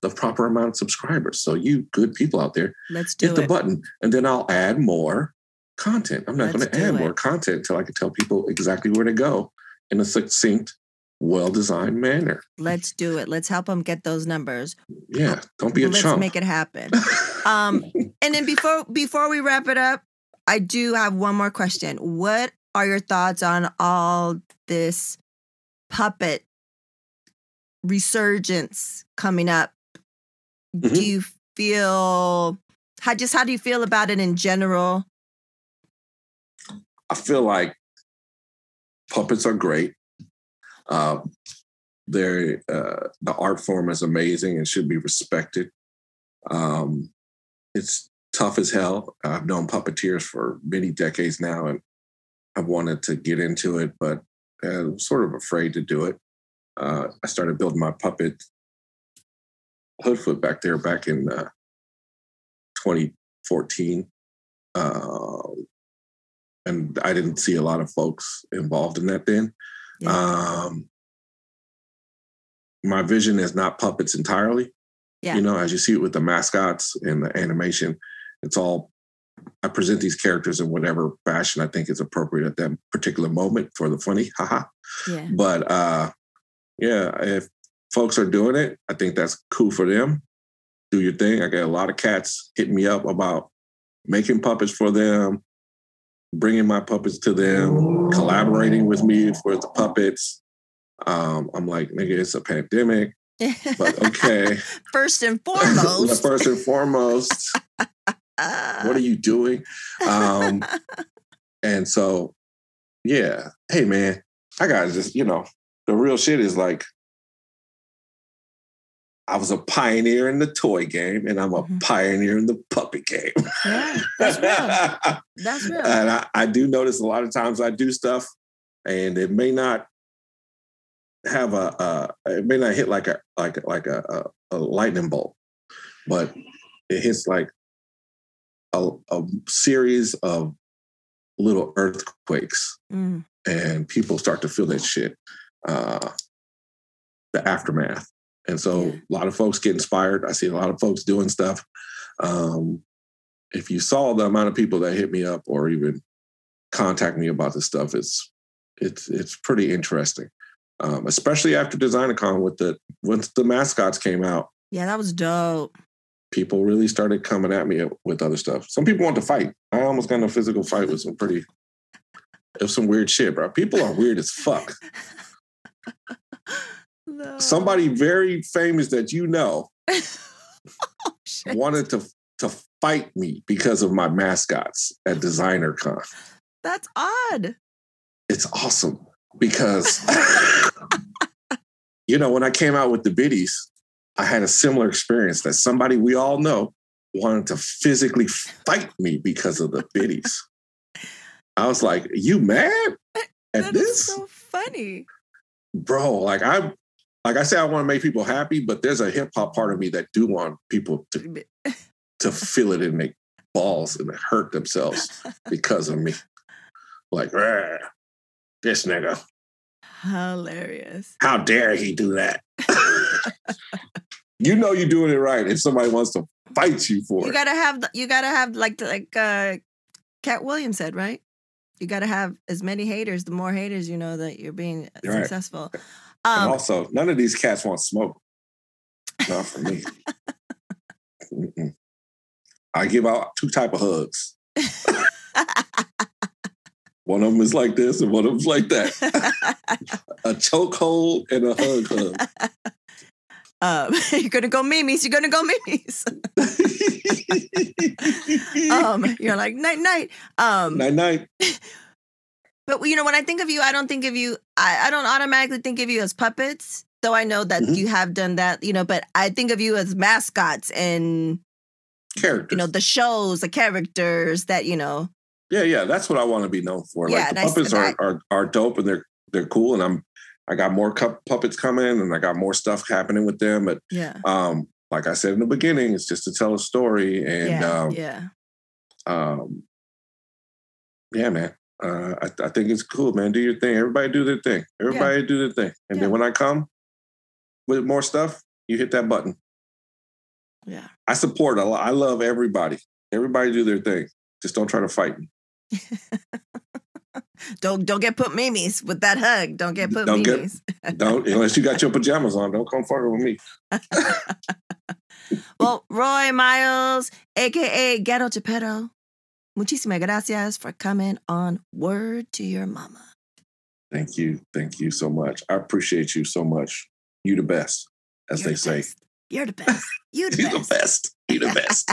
the proper amount of subscribers. So you good people out there, hit the button, and then I'll add more content. I'm not going to add more content until I can tell people exactly where to go in a succinct, well-designed manner. Let's do it. Let's help them get those numbers. Yeah, don't be a chump. Let's make it happen. And then before we wrap it up, I do have one more question. What are your thoughts on all this puppet resurgence coming up? Mm-hmm. Do you feel how do you feel about it in general? I feel like puppets are great. The art form is amazing and should be respected. It's tough as hell. I've known puppeteers for many decades now, and I've wanted to get into it, but I'm sort of afraid to do it. I started building my puppet Hoodfoot back in 2014. And I didn't see a lot of folks involved in that then. Yeah. My vision is not puppets entirely. Yeah. You know, as you see it with the mascots and the animation, it's all, I present these characters in whatever fashion I think is appropriate at that particular moment for the funny, haha. Yeah. But yeah, if folks are doing it, I think that's cool for them. Do your thing. I get a lot of cats hitting me up about making puppets for them, bringing my puppets to them, collaborating with me for the puppets. I'm like, nigga, it's a pandemic, but okay. First and foremost. What are you doing? And so, yeah. Hey, man, I gotta just, the real shit is like, I was a pioneer in the toy game, and I'm a pioneer in the puppet game. Yeah, that's real. That's real. And I do notice a lot of times I do stuff, and it may not have it may not hit like a lightning bolt, but it hits like a series of little earthquakes, and people start to feel that shit, the aftermath. And so a lot of folks get inspired. I see a lot of folks doing stuff. If you saw the amount of people that hit me up or even contact me about this stuff, it's pretty interesting. Especially after DesignerCon once the mascots came out. Yeah, that was dope. People really started coming at me with other stuff. Some people want to fight. I almost got in a physical fight with some weird shit, bro. People are weird as fuck. No. Somebody very famous that wanted to fight me because of my mascots at DesignerCon. That's odd. It's awesome because, when I came out with the biddies, I had a similar experience that somebody we all know wanted to physically fight me because of the biddies. I was like, you mad at this? That is so funny. Bro, like I say I want to make people happy, but there's a hip hop part of me that do want people to feel it in their balls and hurt themselves because of me. Like, this nigga. Hilarious. How dare he do that? You're doing it right if somebody wants to fight you for it. You gotta have like Cat Williams said, right? You gotta have as many haters, the more haters you know that you're being successful. And also, none of these cats want smoke. Not for me. I give out 2 types of hugs. One of them is like this, and one of them is like that. A chokehold and a hug. You're gonna go Mimi's. You're like night. Night. But when I think of you, I don't think of you. I don't automatically think of you as puppets. Though I know that you have done that. But I think of you as mascots and characters. The shows, the characters that Yeah, that's what I want to be known for. Like the puppets are dope and they're cool, and I got more puppets coming, and I got more stuff happening with them. But like I said in the beginning, it's just to tell a story. And man. I think it's cool, man. Do your thing. Everybody do their thing. Everybody do their thing. And then when I come with more stuff, you hit that button. Yeah. I support. I love everybody. Everybody do their thing. Just don't try to fight me. Don't get put memes with that hug. Don't get put memes. Don't unless you got your pajamas on. Don't come fucking with me. Well, Roy Miles, aka Ghetto Geppetto, muchísimas gracias for coming on Word to Your Mama. Thank you. Thank you so much. I appreciate you so much. You the best, as they say. You're the best. You the best. You the best.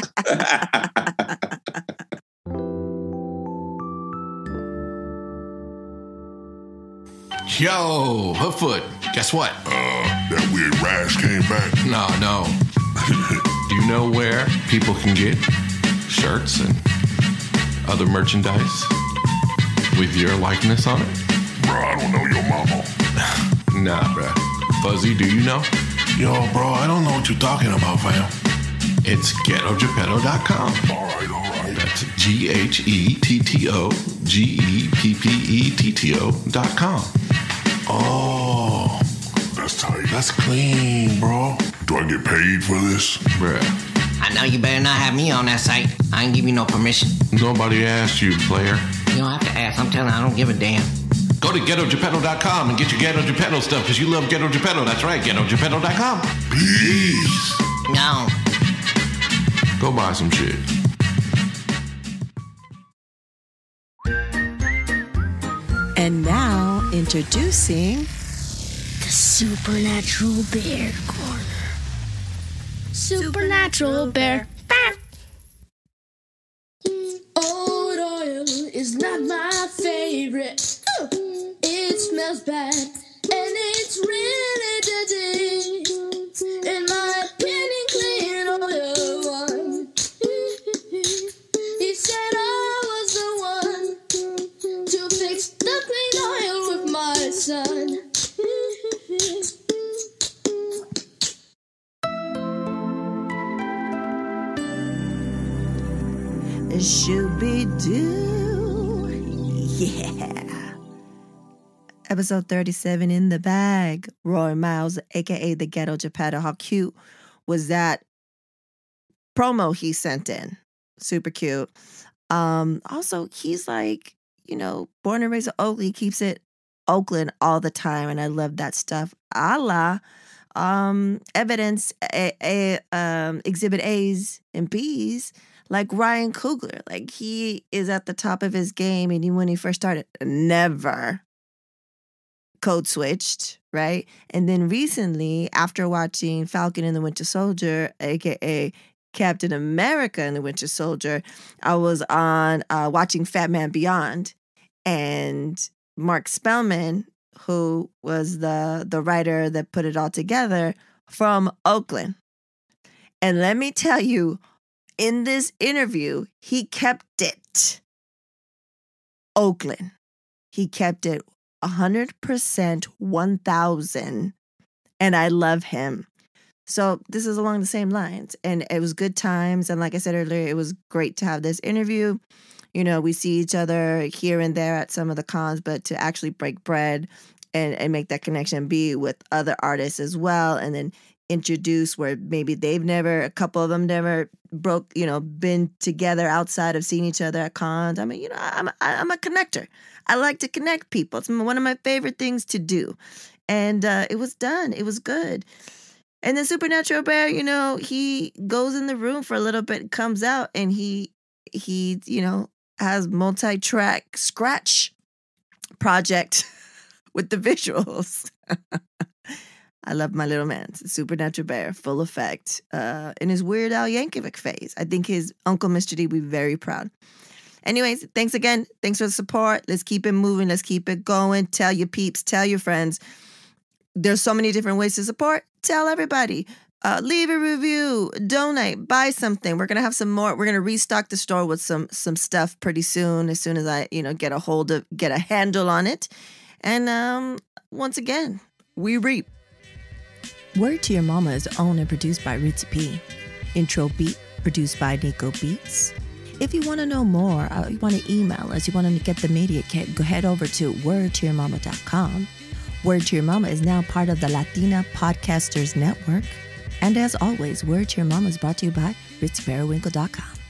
Yo, Hoodfoot, guess what? That weird rash came back. No. Do you know where people can get shirts and other merchandise with your likeness on it? Bro, I don't know your mama. Nah, bruh. Fuzzy, do you know? Yo, bro, I don't know what you're talking about, fam. It's GhettoGeppetto.com. All right. That's GhettoGeppetto.com. Oh, that's tight. That's clean, bro. Do I get paid for this? Bruh. I know you better not have me on that site. I ain't give you no permission. Nobody asked you, player. You don't have to ask. I'm telling you, I don't give a damn. Go to GhettoGeppetto.com and get your Ghetto Geppetto stuff because you love Ghetto Geppetto. That's right, GhettoGeppetto.com. Peace. No. Go buy some shit. And now, introducing the Supernatural Bear Corner. Supernatural Bear. Old oil is not my favorite. It smells bad, and it's really dirty. In my opinion, clean oil one. He said I was the one to fix the clean oil with my son. Shooby-doo. Yeah. Episode 37 in the bag. Roy Miles, a.k.a. the Ghetto Geppetto. How cute was that promo he sent in? Super cute. Also, he's like, born and raised in Oakland. He keeps it Oakland all the time, and I love that stuff. A la evidence, exhibit A's and B's, like Ryan Coogler. Like, he is at the top of his game, and when he first started, never code switched, right? And then recently, after watching Falcon and the Winter Soldier, aka Captain America and the Winter Soldier, I was on watching Fat Man Beyond, and Mark Spellman, who was the writer that put it all together, from Oakland. And let me tell you, in this interview, he kept it Oakland. He kept it 100%, 1,000, and I love him. So this is along the same lines, and it was good times. And like I said earlier, it was great to have this interview. We see each other here and there at some of the cons, but to actually break bread and make that connection, be with other artists as well, and then introduce where maybe a couple of them never been together outside of seeing each other at cons. I mean, I'm a connector. I like to connect people. It's one of my favorite things to do. And it was done. It was good. And then Supernatural Bear, he goes in the room for a little bit, comes out, and he has multi-track scratch project with the visuals. I love my little man. Supernatural Bear, full effect. In his Weird Al Yankovic phase. I think his Uncle Mr. D would be very proud. Anyways, thanks again. Thanks for the support. Let's keep it moving. Let's keep it going. Tell your peeps. Tell your friends. There's so many different ways to support. Tell everybody. Leave a review. Donate. Buy something. We're going to have some more. We're going to restock the store with some stuff pretty soon. As soon as I, get a handle on it. And once again, we reap. Word to Your Mama is owned and produced by Ritzy P. Intro beat produced by Nico Beats. If you want to know more, you want to email us, you want to get the media kit, go head over to wordtoyourmama.com. Word to Your Mama is now part of the Latina Podcasters Network. And as always, Word to Your Mama is brought to you by RitzPeriwinkle.com.